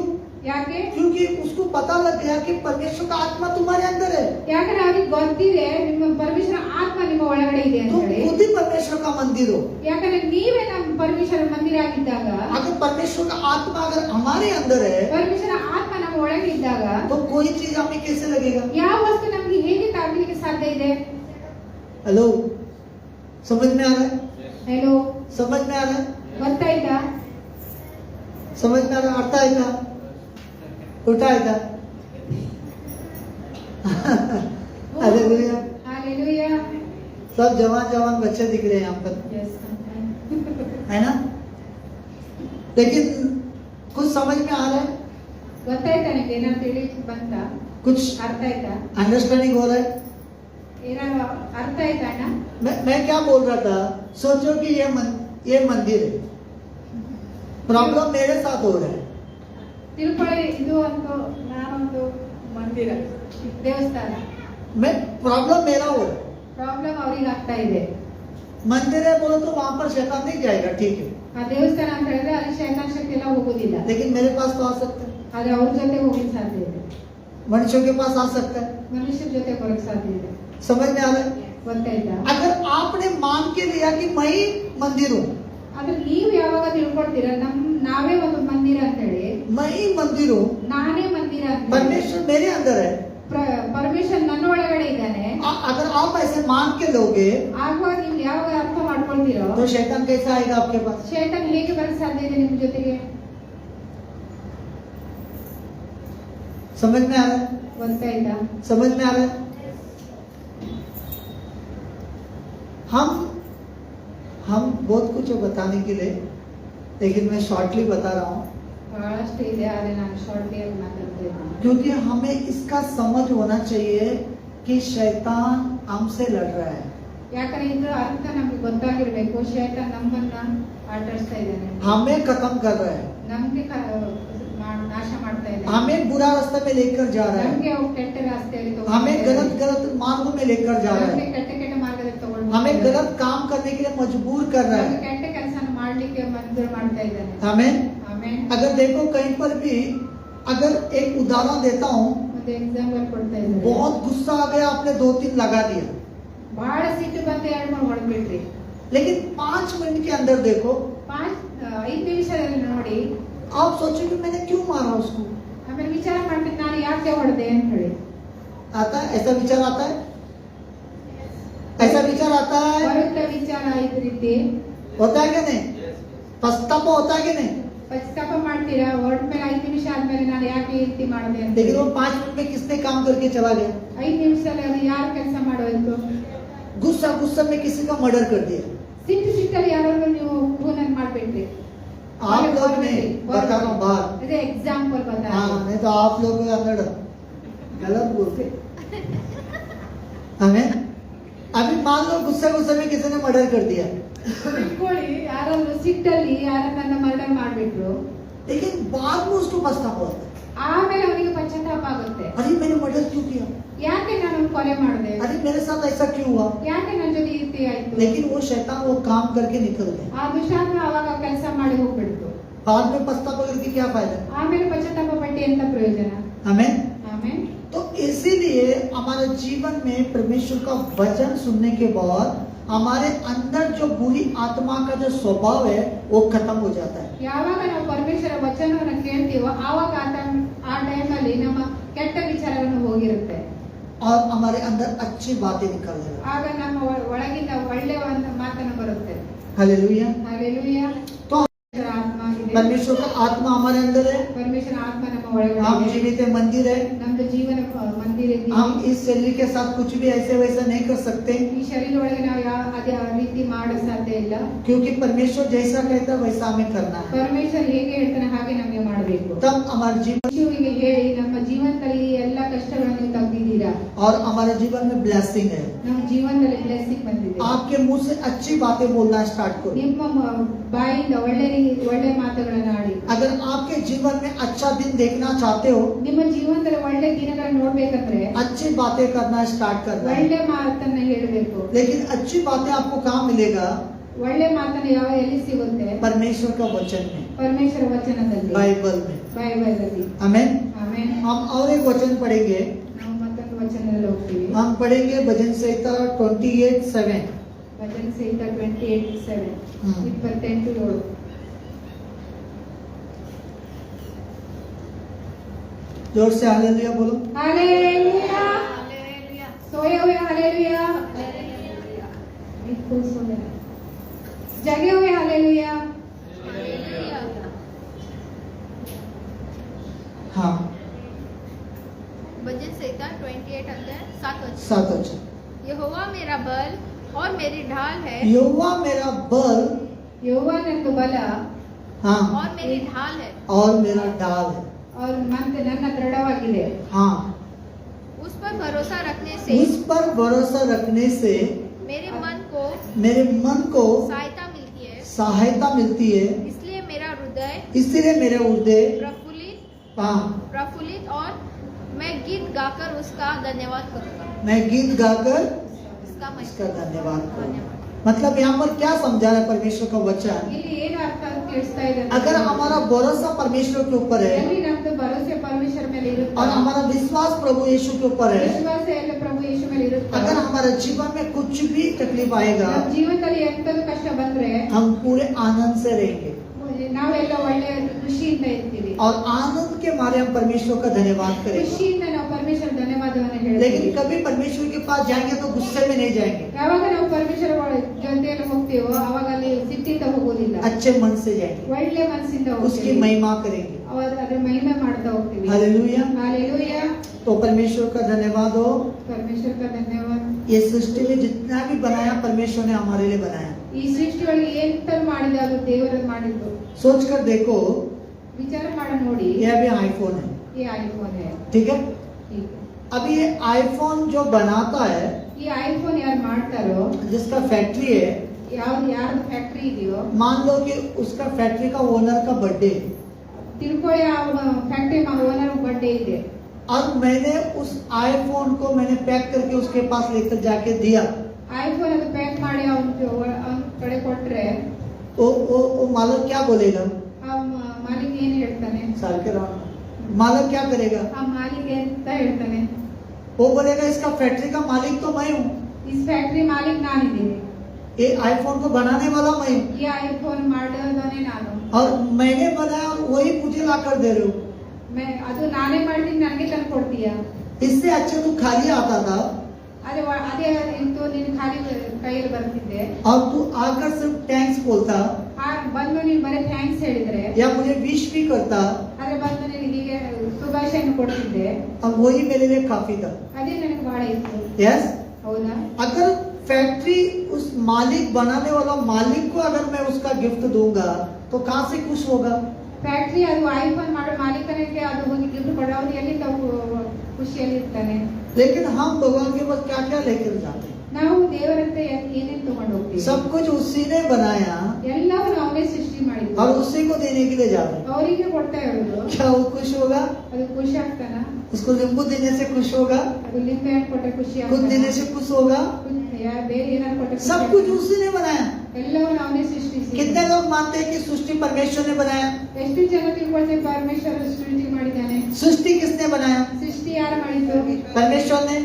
B: ಯಾಕೆ?
A: क्योंकि उसको पता लग गया कि परमेश्वर का आत्मा तुम्हारे अंदर है,
B: ಯಾಕಂದ್ರೆ ಅವ್ರಿಗೆ ಗೊತ್ತಿದೆ ನಿಮ್ಮ ಪರಮೇಶ್ವರ ಆತ್ಮ ನಿಮ್ಮ ಒಳಗಡೆ ಇದೆ ಅಂತ
A: तुम
B: ಹೇಳಿ.
A: खुद ही परमेश्वर का मंदिर हो।
B: ಯಾಕಂದ್ರೆ ನೀವೇ ನಮ್ಮ ಪರಮೇಶ್ವರ ಮಂದಿರ ಆಗಿದ್ದಾಗ,
A: अगर परमेश्वर का आत्मा अगर हमारे अंदर है,
B: ಪರಮೇಶ್ವರ ಆತ್ಮ ನಮ್ಮ ಒಳಗೆ ಇದ್ದಾಗ
A: तो कोई चीज हमें कैसे लगेगा?
B: ಯಾವ ವಸ್ತು ನಮ್ಗೆ ಹೇಗೆ ತಾಗ್ಲಿಕ್ಕೆ ಸಾಧ್ಯ ಇದೆ?
A: हेलो, समझ में आ रहा है?
B: हेलो,
A: समझ में आ रहा है?
B: ಗೊತ್ತಾಯ್ತಾ?
A: समझ में आ रहा है? अर्थ आएगा, उल्टा आएगा। हालेलुया।
B: हालेलुया।
A: सब जवान जवान बच्चे दिख रहे हैं यहाँ पर,
B: Yes.
A: है ना? लेकिन कुछ समझ में आ रहा है?
B: ಗೊತ್ತಾಯ್ತಾ ನಿಮ್ಗೆ? ಏನಾದ್ರು ತಿಳಿ ಬಂತ?
A: कुछ
B: ಅರ್ಥ ಆಯ್ತಾ?
A: अंडरस्टैंडिंग हो रहा है?
B: ಏನಾದ್ರು ಅರ್ಥ ಆಯ್ತಾ ಅಣ್ಣ?
A: मैं क्या बोल रहा था, सोचो कि ये मंदिर है, प्रॉब्लम मेरे साथ हो रहा है,
B: ತಿಳ್ಕೊಳ್ಳಿ, ಇದು ಒಂದು ನಾನೊಂದು ಮಂದಿರ, ದೇವಸ್ಥಾನ,
A: मैं प्रॉब्लम मेरा हो रहा है,
B: ಪ್ರಾಬ್ಲಮ್ ಅವ್ರಿಗೆ ಆಗ್ತಾ ಇದೆ.
A: मंदिर है बोलो तो वहां पर शैतान नहीं जाएगा, ठीक है,
B: ಆ ದೇವಸ್ಥಾನ ಅಂತ ಹೇಳಿದ್ರೆ ಅಲ್ಲಿ ಶೈತಾನ್ ಶಕ್ತಿ ಎಲ್ಲ ಹೋಗೋದಿಲ್ಲ,
A: लेकिन मेरे पास तो आ सकता है,
B: ಆದ್ರೆ ಅವ್ರ ಜೊತೆ ಹೋಗಲಿಕ್ಕೆ ಸಾಧ್ಯ ಇದೆ,
A: मनुष्यों के पास आ सकता है।
B: ಮನುಷ್ಯರ ಜೊತೆ ಬರೋಕ್ ಸಾಧ್ಯ ಇದೆ.
A: समझ में आ रहा है?
B: ಗೊತ್ತಾಯ್ತಾ?
A: अगर आपने मान के लिया कि मैं ही मंदिर हूँ,
B: ಆದ್ರೆ ನೀವು ಯಾವಾಗ ತಿಳ್ಕೊಳ್ತೀರಾ ನಾವೇ ಒಂದು ಮಂದಿರ ಅಂತ ಹೇಳಿ,
A: मैं ही मंदिर हूँ,
B: ನಾನೇ ಮಂದಿರ ಅಂತ ಹೇಳಿ,
A: परमेश्वर मेरे अंदर है,
B: ಪರಮೇಶ್ವರ ನನ್ನ ಒಳಗಡೆ ಇದ್ದಾನೆ,
A: अगर आप ऐसे मान के लोगे
B: ಆಗುವಾಗ ನೀವು ಯಾವಾಗ ಅರ್ಥ ಮಾಡ್ಕೊಳ್ತೀರೋ,
A: तो शैतान कैसा आएगा आपके पास?
B: ಶೈತಾನ್ ಹೇಗೆ ಬರಕ್ ಸಾಧ್ಯ ಇದೆ ನಿಮ್ ಜೊತೆಗೆ?
A: समझ में आ रहा है?
B: ಗೊತ್ತಾಯ್ತಾ?
A: समझ में आ रहा है? हम बहुत कुछ है बताने के लिए, लेकिन मैं शॉर्टली बता रहा हूँ,
B: ಬಹಳಷ್ಟು ಇದೆ, ಆದ್ರೆ ನಾನು ಶಾರ್ಟ್ಲಿ ಆಗಿ ಮಾತಾಡ್ತಾ ಇದ್ದೀನಿ.
A: क्योंकि हमें इसका समझ होना चाहिए कि शैतान हमसे लड़ रहा है,
B: ಯಾಕಂದ್ರೆ ಇದ್ರ ಅರ್ಥ ನಮ್ಗೆ ಗೊತ್ತಾಗಿರ್ಬೇಕು. ಶೈತಾನ್ ನಮ್ಮನ್ನ ಆಟಾಡಿಸ್ತಾ ಇದ್ದಾನೆ,
A: हमें खत्म कर रहा है,
B: ನಮ್ಗೆ ನಾಶ ಮಾಡ್ತಾ ಇದ್ದಾನೆ,
A: हमें बुरा रास्ते में लेकर जा रहा है,
B: ನಮ್ಗೆ ಅವು ಕೆಟ್ಟ ರಾಸ್ತೆಯಲ್ಲಿ
A: हमें गलत मार्गों में लेकर जा रहा
B: ನಮ್ಗೆ
A: है,
B: ಕೆಟ್ಟ ಮಾರ್ಗದಲ್ಲಿ ತಗೊಂಡು
A: हमें गलत काम करने के लिए मजबूर कर रहा
B: ನಮ್ಗೆ
A: है।
B: ಕೆಟ್ಟ ಕೆಲಸನ ಮಾಡ್ಲಿಕ್ಕೆ ಮಂಜೂರು ಮಾಡ್ತಾ ಇದ್ದಾನೆ.
A: हमें
B: ಆಮೇಲೆ
A: अगर देखो कहीं पर भी, अगर एक उदाहरण देता हूँ,
B: ಒಂದು ಎಕ್ಸಾಂಪಲ್ ಕೊಡ್ತಾ ಇದ್ದಾರೆ.
A: बहुत गुस्सा आ गया, आपने 2-3 लगा दिया,
B: ಬಹಳ ಸಿಟ್ಟು ಬಂದು 2-3 ಹೊಡೆದ್ಬಿಟ್ರಿ.
A: लेकिन 5 मिनट के अंदर देखो,
B: 5 ನಿಮಿಷದಲ್ಲಿ ನೋಡಿ
A: आप सोचो कि मैंने क्यों मारा उसको,
B: ಆಮೇಲೆ ವಿಚಾರ ಮಾಡ್ತೀನಿ ನಾನು ಯಾಕೆ ಹೊಡೆದೆ ಅಂತ ಹೇಳಿ.
A: आता है ऐसा विचार आता है, ऐसा विचार आता है,
B: ಬರುತ್ತೆ ವಿಚಾರ ಈ ರೀತಿ.
A: होता है क्या नहीं, पछतावा होता है कि नहीं?
B: ಪಶ್ಚಾತ್ತಾಪ ಮಾಡ್ತೀರಾ ಹೊರಟ ಮೇಲೆ 5 ನಿಮಿಷ ಆದ್ಮೇಲೆ ನಾನು ಯಾಕೆ ಈ ರೀತಿ ಮಾಡಿದೆ ಅಂತ.
A: लेकिन वो 5 मिनट में किसने काम करके चला गया?
B: 5 ನಿಮಿಷದಲ್ಲಿ ಅದು ಯಾರು ಕೆಲಸ ಮಾಡೋದು?
A: गुस्सा गुस्सा में किसी का मर्डर कर दिया.
B: ಸಿಟ್ಟಲ್ಲಿ ಯಾರಾದ್ರೂ ನೀವು ಖೂನನ್ ಮಾಡ್ಬಿಟ್ರಿ.
A: आप लोग ने बता रहा हूँ बात,
B: ಅದೇ एग्जांपल बता.
A: हाँ नहीं तो आप लोग अंदर गलत बोलते हमें. अभी मान लो गुस्से गुस्से में किसी ने मर्डर कर दिया,
B: ಇಟ್ಕೊಳ್ಳಿ ಯಾರಾದ್ರೂ ಸಿಟ್ಟಲ್ಲಿ ಯಾರನ್ನ ಮರ್ಡರ್ ಮಾಡ್ಬಿಟ್ರು,
A: लेकिन बाद में उसको पछतावा होता है,
B: ಆಮೇಲೆ ಅವನಿಗೆ ಪಶ್ಚಾತ್ತಾಪ ಆಗುತ್ತೆ.
A: अरे मैंने मर्डर क्यों किया,
B: ಯಾಕೆ ನಾನು ಕೊಲೆ ಮಾಡಿದೆ,
A: अरे मेरे साथ ऐसा क्यों हुआ.
B: ಯಾಕೆ ನನ್ನ ಜೊತೆ ಈ ರೀತಿ ಆಯ್ತು.
A: लेकिन वो शैतान वो काम करके निकल गया.
B: ಆ ದುಷ್ಟಾತ್ಮ ಅವಾಗ ಕೆಲಸ ಮಾಡಿ ಹೋಗ್ಬಿಡ್ತು.
A: बाद में पछतावा करके क्या फायदा.
B: ಆಮೇಲೆ ಪಶ್ಚಾತ್ತಾಪ ಪಟ್ಟಿ ಅಂತ ಪ್ರಯೋಜನ.
A: हमें
B: ಆಮೇಲೆ
A: तो इसीलिए हमारे जीवन में परमेश्वर का वचन सुनने के बाद हमारे अंदर जो बुरी आत्मा का जो स्वभाव है वो खत्म हो जाता है.
B: ಯಾವಾಗ ನಾವು ಪರಮೇಶ್ವರ ವಚನವನ್ನು ಕೇಳ್ತೀವೋ ಆವಾಗ ಆ ಟೈಮ್ ಅಲ್ಲಿ ನಮ್ಮ ಕೆಟ್ಟ ವಿಚಾರಗಳನ್ನು ಹೋಗಿರುತ್ತೆ.
A: और हमारे अंदर अच्छी बातें निकल रही.
B: ಆಗ ನಮ್ಮ ಒಳಗಿಂದ ಒಳ್ಳೆಯ ಒಂದು ಮಾತನ್ನು ಬರುತ್ತೆ.
A: हालेलुया.
B: हालेलुया.
A: तो
B: ಆತ್ಮ ಇದೆ.
A: परमेश्वर का आत्मा हमारे अंदर है,
B: ಪರಮೇಶ್ವರ ಆತ್ಮ ನಮ್ಮ ಒಳಗಡೆ
A: हम
B: ಇದೆ.
A: जीवित मंदिर है.
B: ನಮ್ದು ಜೀವನ ಮಂದಿರ ಇದೆ.
A: हम इस शरीर के साथ कुछ भी ऐसे वैसा नहीं कर सकते,
B: ಈ ಶರೀರ ಒಳಗೆ ನಾವು ಅದೇ ರೀತಿ ಮಾಡೋ ಸಾಧ್ಯ ಇಲ್ಲ.
A: क्योंकि परमेश्वर जैसा कहता है वैसा हमें करना है.
B: ಪರಮೇಶ್ವರ ಹೇಗೆ ಹೇಳ್ತಾನೆ ಹಾಗೆ ನಮಗೆ ಮಾಡಬೇಕು.
A: तब हमारे जीवन
B: ಯೇಸುವಿಗೆ ಹೇಳಿ ನಮ್ಮ ಜೀವನದಲ್ಲಿ ಎಲ್ಲ ಕಷ್ಟಗಳನ್ನು ನೀವು ತೆಗೆದಿದ್ದೀರಾ.
A: और हमारे जीवन में ब्लेसिंग है.
B: ನಮ್ಮ ಜೀವನದಲ್ಲಿ ಬ್ಲೆಸ್ಸಿಂಗ್ ಬಂದಿದೆ.
A: आपके मुंह से अच्छी बातें बोलना स्टार्ट करो.
B: ನಿಮ್ಮ ಬಾಯಿಂದ ಒಳ್ಳೆ ಮಾತುಗಳನ್ನು ಆಡಿ.
A: अगर आपके जीवन में अच्छा दिन देखना चाहते हो,
B: ನಿಮ್ಮ ಜೀವನದಲ್ಲಿ ಒಳ್ಳೆ ದಿನಗಳನ್ನು ನೋಡ್ಬೇಕಂದ್ರೆ
A: अच्छी बातें करना स्टार्ट करना है.
B: ಒಳ್ಳೆ ಮಾತನ್ನ ಹೇಳಬೇಕು.
A: लेकिन अच्छी बातें आपको कहाँ मिलेगा?
B: ಒಳ್ಳೆ ಮಾತನ್ನ ಎಲ್ಲಿ ಸಿಗುತ್ತೆ?
A: परमेश्वर का वचन में,
B: ಪರಮೇಶ್ವರ ವಚನದಲ್ಲಿ,
A: बाइबल में.
B: ಬೈಬಲಲ್ಲಿ.
A: आमेन.
B: ಆಮೆನ್.
A: हम और एक वचन पढ़ेंगे.
B: ನಾವು ಮತ್ತೊಂದು ವಚನದಲ್ಲಿ ಹೋಗ್ತೀವಿ.
A: हम पढ़ेंगे भजन संहिता 28:7.
B: ವಚನ ಸಂಹಿತ 28:7 28-7.
A: जोर से हालेलुया बोलो.
B: हालेलुया.
D: हालेलुया
B: सोए हुए हालेलुया. बिल्कुल सोए. जगे हुए हालेलुया.
D: हालेलुया
A: हाँ
D: भजन संहिता 28 अध्याय 7 वचन.
A: 7 वचन.
D: यहोवा मेरा बल और मेरी ढाल है
A: यहोवा मेरा बल,
B: यहोवा नंद बल
A: हाँ,
D: और मेरी ढाल है.
A: और मेरा डाल है.
B: और मन ನನ್ನ ದೃಢವಾಗಿದೆ.
A: हाँ,
D: उस पर भरोसा रखने से
A: उस पर भरोसा रखने से
D: मेरे मन को सहायता मिलती है.
A: सहायता मिलती है.
D: इसलिए मेरा हृदय
A: इसीलिए मेरे हृदय, हाँ,
D: प्रफुल्लित और मैं गीत गाकर उसका धन्यवाद करूंगा.
A: मैं गीत गाकर
D: इसका मैं
A: इसका धन्यवाद करूंगा.
D: धन्यवाद.
A: मतलब यहाँ पर क्या समझा रहा है परमेश्वर का वचन?
B: ಇಲ್ಲಿ ಏನು ಅರ್ಥ ಅಂತ ತಿಳಿಸ್ತಾ ಇದೆ?
A: अगर हमारा भरोसा परमेश्वर के ऊपर है
B: ಎಲ್ಲಿ ನಮ್ದು ಭರವಸೆ ಪರಮೇಶ್ವರ ಮೇಲೆ ಇರುತ್ತೆ,
A: और हमारा विश्वास प्रभु यीशु के ऊपर है,
B: ವಿಶ್ವಾಸ ಎಲ್ಲ ಪ್ರಭು ಯೇಸು ಮೇಲೆ ಇರುತ್ತೆ,
A: अगर हमारे जीवन में कुछ भी तकलीफ आएगा
B: ನಮ್ಮ ಜೀವನದಲ್ಲಿ ಎಂತದು ಕಷ್ಟ ಬಂದ್ರೆ
A: हम पूरे आनंद से रहेंगे,
B: ನಾವೆಲ್ಲ ಒಳ್ಳೆ ಖುಷಿಯಿಂದ ಇರ್ತೀವಿ.
A: और आनंद के मारे हम परमेश्वर का धन्यवाद करेंगे.
B: ಖುಷಿಯಿಂದ ನಾವು ಪರಮೇಶ್ವರ ಧನ್ಯವಾದವನ್ನು ಹೇಳ್ತೀವಿ.
A: लेकिन कभी परमेश्वर के पास जाएंगे तो गुस्से में नहीं जाएंगे,
B: ಯಾವಾಗ ನಾವು ಪರಮೇಶ್ವರ ಜೊತೆಯಲ್ಲಿ ಹೋಗ್ತೀವೋ ಅವಾಗ ಅಲ್ಲಿ ಸಿಟ್ಟಿಂದ ಹೋಗೋದಿಲ್ಲ,
A: अच्छे मन से जाएंगे,
B: ಒಳ್ಳೆ ಮನಸ್ಸಿಂದ
A: उसकी
B: ಹೋಗ್ತೀವಿ,
A: महिमा करेंगे.
B: ಅದ್ರ ಮಹಿಮೆ ಮಾಡ್ತಾ ಹೋಗ್ತೀವಿ.
A: हालेलुया.
B: हालेलुया.
A: तो परमेश्वर का धन्यवाद हो.
B: परमेश्वर का धन्यवाद.
A: ये सृष्टि में जितना भी बनाया परमेश्वर ने हमारे लिए बनाया.
B: ಈ ಸೃಷ್ಟಿ ಒಳಗೆ ಎಂತ ಮಾಡಿದ ಅದು ದೇವರು ಮಾಡಿದ್ದು.
A: सोच कर देखो,
B: विचार माಡ ನೋಡಿ.
A: ये अभी आईफोन है,
B: ये आईफोन है,
A: ठीक है.
B: ठीक है.
A: अभी ये आईफोन जो बनाता है,
B: ಈ ಐಫೋನ್ ಯಾರು ಮಾಡ್ತಾರೋ,
A: जिसका फैक्ट्री है,
B: ಯಾರ್ದು ಫ್ಯಾಕ್ಟರಿ ಇದೆಯೋ,
A: मान लो कि उसका फैक्ट्री का ओनर का बर्थडे है,
B: ತಿಳ್ಕೊಳ್ಳಿ ಆ ಫ್ಯಾಕ್ಟರಿ ಓನರ್ ಬರ್ಡೇ ಇದೆ.
A: और मैंने उस आईफोन को मैंने पैक करके उसके पास लेकर जाके दिया,
B: ಐಫೋನ್ ಅದು ಪ್ಯಾಕ್ ಮಾಡಿ ಅವನ ಕಡೆ ಕೊಟ್ರೆ
A: वो मालिक क्या बोलेगा?
B: ಆ ಮಾಲೀಕ ಏನ್ ಹೇಳ್ತಾನೆ?
A: साल के राउंड मालिक क्या करेगा?
B: ಆ ಮಾಲೀಕ ಎಂತ ಹೇಳ್ತಾನೆ?
A: वो बोलेगा इसका फैक्ट्री का मालिक तो मैं हूँ,
B: इस फैक्टरी मालिक नानिದ್ದೀನಿ,
A: ये आईफोन को बनाने वाला मैं हूँ,
B: ಈ ಐಫೋನ್ ಮಾಡೋದನೇ ನಾನು,
A: और मैंने बनाया और वही मुझे ला कर दे रहे हो.
B: ಅದು ನಾನೇ ಮಾಡ್ತೀನಿ ನನಗೆ ತಂದು ಕೊಡ್ತೀಯ
A: इससे अच्छा तू खाली आता था
B: ಅದೇ ಇಂತು ನೀನು ಖಾಲಿ ಕೈಯಲ್ಲಿ ಬರ್ತಿದ್ದೆ
A: और तू आकर सिर्फ थैंक्स बोलता
B: ಬಂದು ನೀನು ಬರೀ ಥ್ಯಾಂಕ್ಸ್ ಹೇಳಿದ್ರೆ
A: या मुझे विश भी करता,
B: ಆದ್ರೆ ಬಂದು ನೀನು ಹೀಗೆ ಶುಭಾಶಯನ ಕೊಡ್ತಿದ್ದೆ
A: अब वही मेरे लिए काफी था।
B: ಅದೇ ನನಗೆ ಬಹಳ ಇತ್ತು
A: यस,
B: ಹೌದಾ
A: अगर फैक्ट्री उस मालिक बनाने वाला मालिक को अगर मैं उसका गिफ्ट दूंगा तो कहाँ से खुश होगा?
B: ಫ್ಯಾಕ್ಟ್ರಿ ಅದು ಐಫೋನ್ ಮಾಡೋ ಮಾಲೀಕನಿಗೆ ಅದು ಹೋಗಿ ಗಿಫ್ಟ್ ಕೊಡೋದು ಎಲ್ಲಿಂದ ಖುಷಿಯಲ್ಲಿ ಇರ್ತಾನೆ
A: लेकिन हम भगवान के पास क्या क्या लेकर जाते हैं?
B: ನಾವು ದೇವರಂತೆ ಏನೇನು ತಗೊಂಡು ಹೋಗ್ತೀವಿ
A: सब कुछ उसी ने बनाया
B: ಎಲ್ಲವನ್ನೂ ಅವನೇ ಸೃಷ್ಟಿ ಮಾಡಿದ್ದು
A: और उसी को देने के लिए जा रहे हैं।
B: ಅವರಿಗೆ ಕೊಡ್ತಾ ಇರೋದು
A: क्या वो खुश होगा?
B: ಅದು ಖುಷಿ ಆಗ್ತಾನ
A: उसको नींबू देने से खुश होगा?
B: ಅದು ಲಿಂಬೆ ಹಣ್ಣು ಕೊಟ್ಟರೆ ಖುಷಿ
A: कुछ देने से खुश होगा?
B: ಬೇರೆ ಏನಾದ್ರು ಕೊಟ್ಟರೆ
A: सब कुछ उसी ने बनाया।
B: ಎಲ್ಲವನ್ನೂ ಅವನೇ ಸೃಷ್ಟಿಸಿ
A: कितने लोग मानते हैं कि सृष्टि परमेश्वर ने बनाया?
B: ಎಷ್ಟು ಜನ ತಿಳ್ಕೊಳ್ತೇವೆ ಪರಮೇಶ್ವರ ಸೃಷ್ಟಿ ಮಾಡಿದ್ದಾನೆ
A: सृष्टि किसने बनाया?
B: ಸೃಷ್ಟಿ ಯಾರು ಮಾಡಿದ್ದು
A: परमेश्वर ने।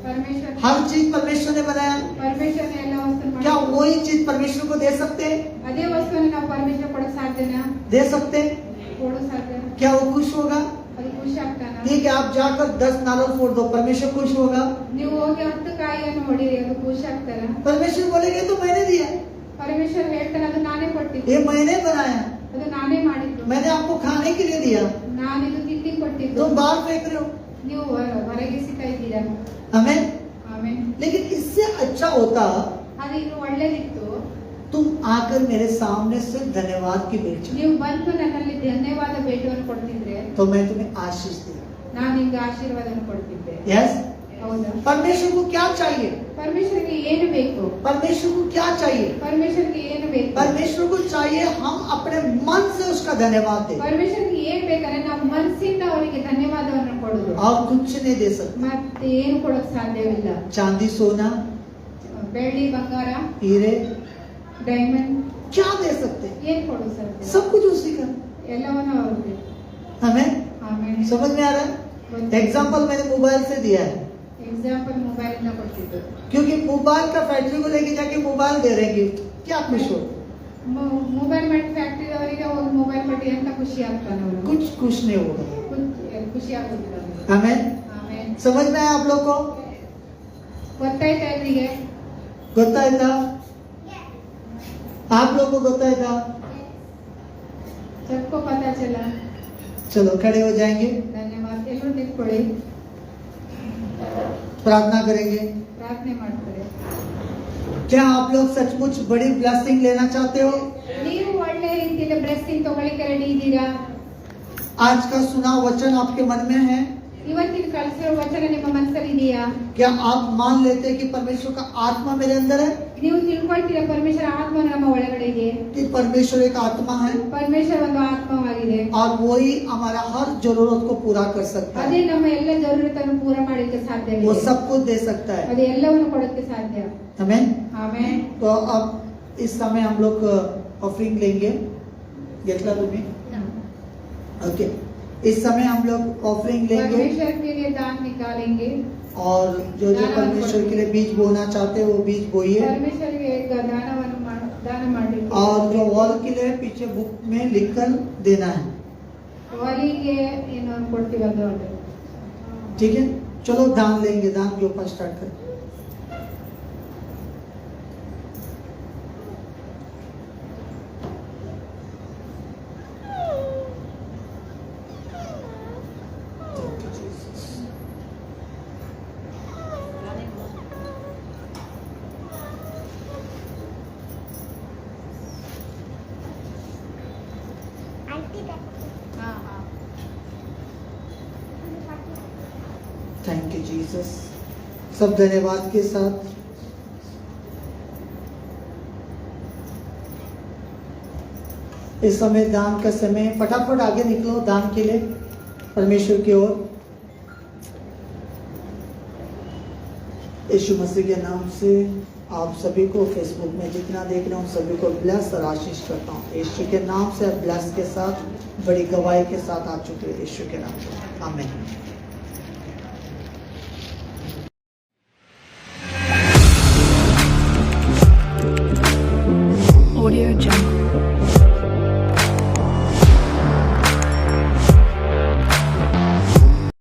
B: ಪರಮೇಶ್ವರ
A: हर चीज परमेश्वर ने बनाया।
B: ಪರಮೇಶ್ವರನ ಎಲ್ಲ ವಸ್ತು
A: क्या
B: ಮಾಡಿ
A: वही चीज परमेश्वर को दे सकते हैं?
B: ಅದೇ ವಸ್ತುವನ್ನು ನಾವು ಪರಮೇಶ್ವರ ಕೊಡಕ್ ಸಾಧ್ಯನಾ
A: दे सकते हैं?
B: ಕೊಡೋ ಸಾಧ್ಯ
A: क्या वो खुश होगा?
B: ಅದು ಖುಷಿ ಆಗ್ತಾನ
A: ठीक है, आप जाकर 10 नारियल फोड़ दो, परमेश्वर खुश होगा?
B: ನೀವು ಹೋಗಿ 10 ಕಾಯಿಯನ್ನು ಹೊಡಿರಿ ಅದು ಖುಷಿ ಆಗ್ತಾರ
A: परमेश्वर बोलेंगे तो मैंने दिया,
B: ಪರಮೇಶ್ವರ ಹೇಳ್ತಾನೆ ಅದು ನಾನೇ ಕೊಟ್ಟಿದ್ದು
A: ये मैंने बनाया,
B: ಅದು ನಾನೇ ಮಾಡಿದ್ದು
A: मैंने आपको खाने के लिए दिया,
B: ನಾನಿದು ತಿಂಡಿ ಕೊಟ್ಟಿದ್ದು
A: तुम बाहर फेंक रहे हो।
B: ನೀವು ಹೊರಗೆ ಸಿಗ್ತಾ ಇದ್ದೀರಾ
A: हमें
B: ಆಮೇಲೆ
A: लेकिन इससे अच्छा होता
B: ಅದು ಇದು ಒಳ್ಳೇದಿತ್ತು
A: तुम आकर मेरे सामने सिर्फ धन्यवाद की भेंट चढ़ाओ,
B: ನೀವು ಬಂದು ನನ್ನಲ್ಲಿ ಧನ್ಯವಾದ ಭೇಟವನ್ನು ಕೊಡ್ತಿದ್ರೆ
A: तो मैं तुम्हें आशीष दिया।
B: ನಾನು ನಿಮ್ಗೆ ಆಶೀರ್ವಾದವನ್ನು ಕೊಡ್ತಿದ್ದೆ
A: यस,
B: ಹೌದಾ
A: परमेश्वर को क्या चाहिए?
B: ಪರಮೇಶ್ವರಿಗೆ ಏನು ಬೇಕು
A: परमेश्वर को क्या चाहिए?
B: ಪರಮೇಶ್ವರಿಗೆ ಏನು ಬೇಕು
A: परमेश्वर को चाहिए हम अपने मन से उसका धन्यवाद दें
B: ಪರಮೇಶ್ವರಿಗೆ ಏನ್ ಬೇಕಂದ್ರೆ ನಾವು ಮನಸ್ಸಿಂದ ಅವರಿಗೆ ಧನ್ಯವಾದವನ್ನು ಕೊಡುದು
A: और कुछ नहीं दे सकते।
B: ಮತ್ತೆ ಏನು ಕೊಡಕ್ ಸಾಧ್ಯವಿಲ್ಲ
A: चांदी सोना
B: ಬೆಳ್ಳಿ ಬಂಗಾರ
A: हीरे
B: ಡೈಮಂಡ್
A: क्या दे सकते?
B: ಏನ್ ಕೊಡು ಸಾಧ್ಯ
A: सब कुछ उसी का।
B: ಎಲ್ಲವನ್ನೂ ಅವ್ರಿಗೆ
A: हमें
B: ಆಮೇಲೆ
A: समझ में आ रहा है? एग्जाम्पल मैंने मोबाइल से दिया है,
B: ಎಕ್ಸಾಂಪಲ್ ಮೊಬೈಲ್ ಇಂದ ಕೊಟ್ಟಿದ್ದು
A: क्योंकि मोबाइल का फैक्ट्री को लेके जाके मोबाइल दे रहे हैं गिफ्ट, क्या खुश हो?
B: ಮೊಬೈಲ್ ಮಾಡಿ ಫ್ಯಾಕ್ಟರಿ ಅವರಿಗೆ ಹೋಗಿ ಮೊಬೈಲ್ ಕೊಟ್ಟಿ ಅಂತ ಖುಷಿ ಆಗ್ತಾನೆ ಅವನು
A: कुछ खुश नहीं होगा।
B: ಖುಷಿ ಆಗೋದಿಲ್ಲ ಅವ್ನಿಗೆ.
A: हमें
B: ಆಮೇಲೆ
A: समझ में आया आप लोग को?
B: ಗೊತ್ತಾಯ್ತಾ ಇವರಿಗೆ
A: ಗೊತ್ತಾಯ್ತಾ? आप लोग को ಗೊತ್ತಾಯ್ತಾ?
B: सबको पता चला
A: चलो खड़े हो जाएंगे,
B: ಧನ್ಯವಾದ ಎಲ್ಲರೂ ನಿಂತ್ಕೊಳ್ಳಿ
A: प्रार्थना करेंगे।
B: ಪ್ರಾರ್ಥನೆ ಮಾಡ್ತಾರೆ
A: क्या आप लोग सचमुच बड़ी ब्लेसिंग लेना चाहते हो?
B: ನೀವು ಒಳ್ಳೆ ರೀತಿಯಲ್ಲಿ ಬ್ಲೆಸ್ಸಿಂಗ್ ತಗೊಳ್ಳಿಕ್ಕೆ ರೆಡಿ ಇದ್ದೀರಾ
A: आज का सुना वचन आपके मन में है?
B: ಇವತ್ತಿನ ಕಳಿಸಿರೋ ವಚನ ನಿಮ್ಮ ಮನಸ್ಸಲ್ಲಿ ಇದೆಯಾ
A: क्या आप मान लेते हैं कि परमेश्वर का आत्मा मेरे अंदर है?
B: ನೀವು ತಿಳ್ಕೊಳ್ತೀರಾ ಪರಮೇಶ್ವರ ಆತ್ಮ ನಮ್ಮ ಒಳಗಡೆ ಇದೆ
A: कि परमेश्वर एक आत्मा है
B: ಪರಮೇಶ್ವರ ಒಂದು ಆತ್ಮವಾಗಿದೆ
A: और वही हमारा हर जरूरत को पूरा कर सकता
B: ಅದೇ
A: है,
B: ನಮ್ಮ ಎಲ್ಲ ಜरूरतನ್ನು ಪೂರ ಮಾಡಲಿಕ್ಕೆ
A: वो
B: ಸಾಧ್ಯವಿದೆ
A: सब कुछ दे सकता है।
B: ಅದು ಎಲ್ಲವನ್ನು ಕೊಡಕ್ಕೆ ಸಾಧ್ಯ
A: हमें
B: ಆಮೇಲೆ
A: तो अब इस समय हम लोग ऑफरिंग लेंगे। घेतला तुम्ही? ओके, इस समय हम लोग ऑफरिंग लेंगे
B: परमेश्वर के लिए दान निकालेंगे
A: और जो जो परमेश्वर के लिए बीज बोना चाहते हैं वो बीज बोइए,
B: ಪರಮೇಶ್ವರಿಗೆ ದಾನವನ್ನು ದಾನ ಮಾಡಲಿಕ್ಕೆ
A: और जो वॉल के लिए पीछे बुक में लिखकर देना है।
B: ವಾಲಿಗೆ ಏನು ಕೊಡ್ತೀವಿ ಅದು
A: ठीक है, चलो दान लेंगे, दान के ऊपर स्टार्ट करें।
D: हाँ हाँ
A: थैंक यू जीसस। सब धन्यवाद के साथ इस समय दान का समय, फटाफट आगे निकलो दान के लिए परमेश्वर की ओर। यीशु मसीह के नाम से आप सभी को फेसबुक में जितना देख रहे हो उन सभी को ब्लेस और आशीष करता हूँ। यीशु के नाम से ब्लेस के साथ बड़ी गवाही के साथ आ चुके हैं, यीशु के नाम से आमीन।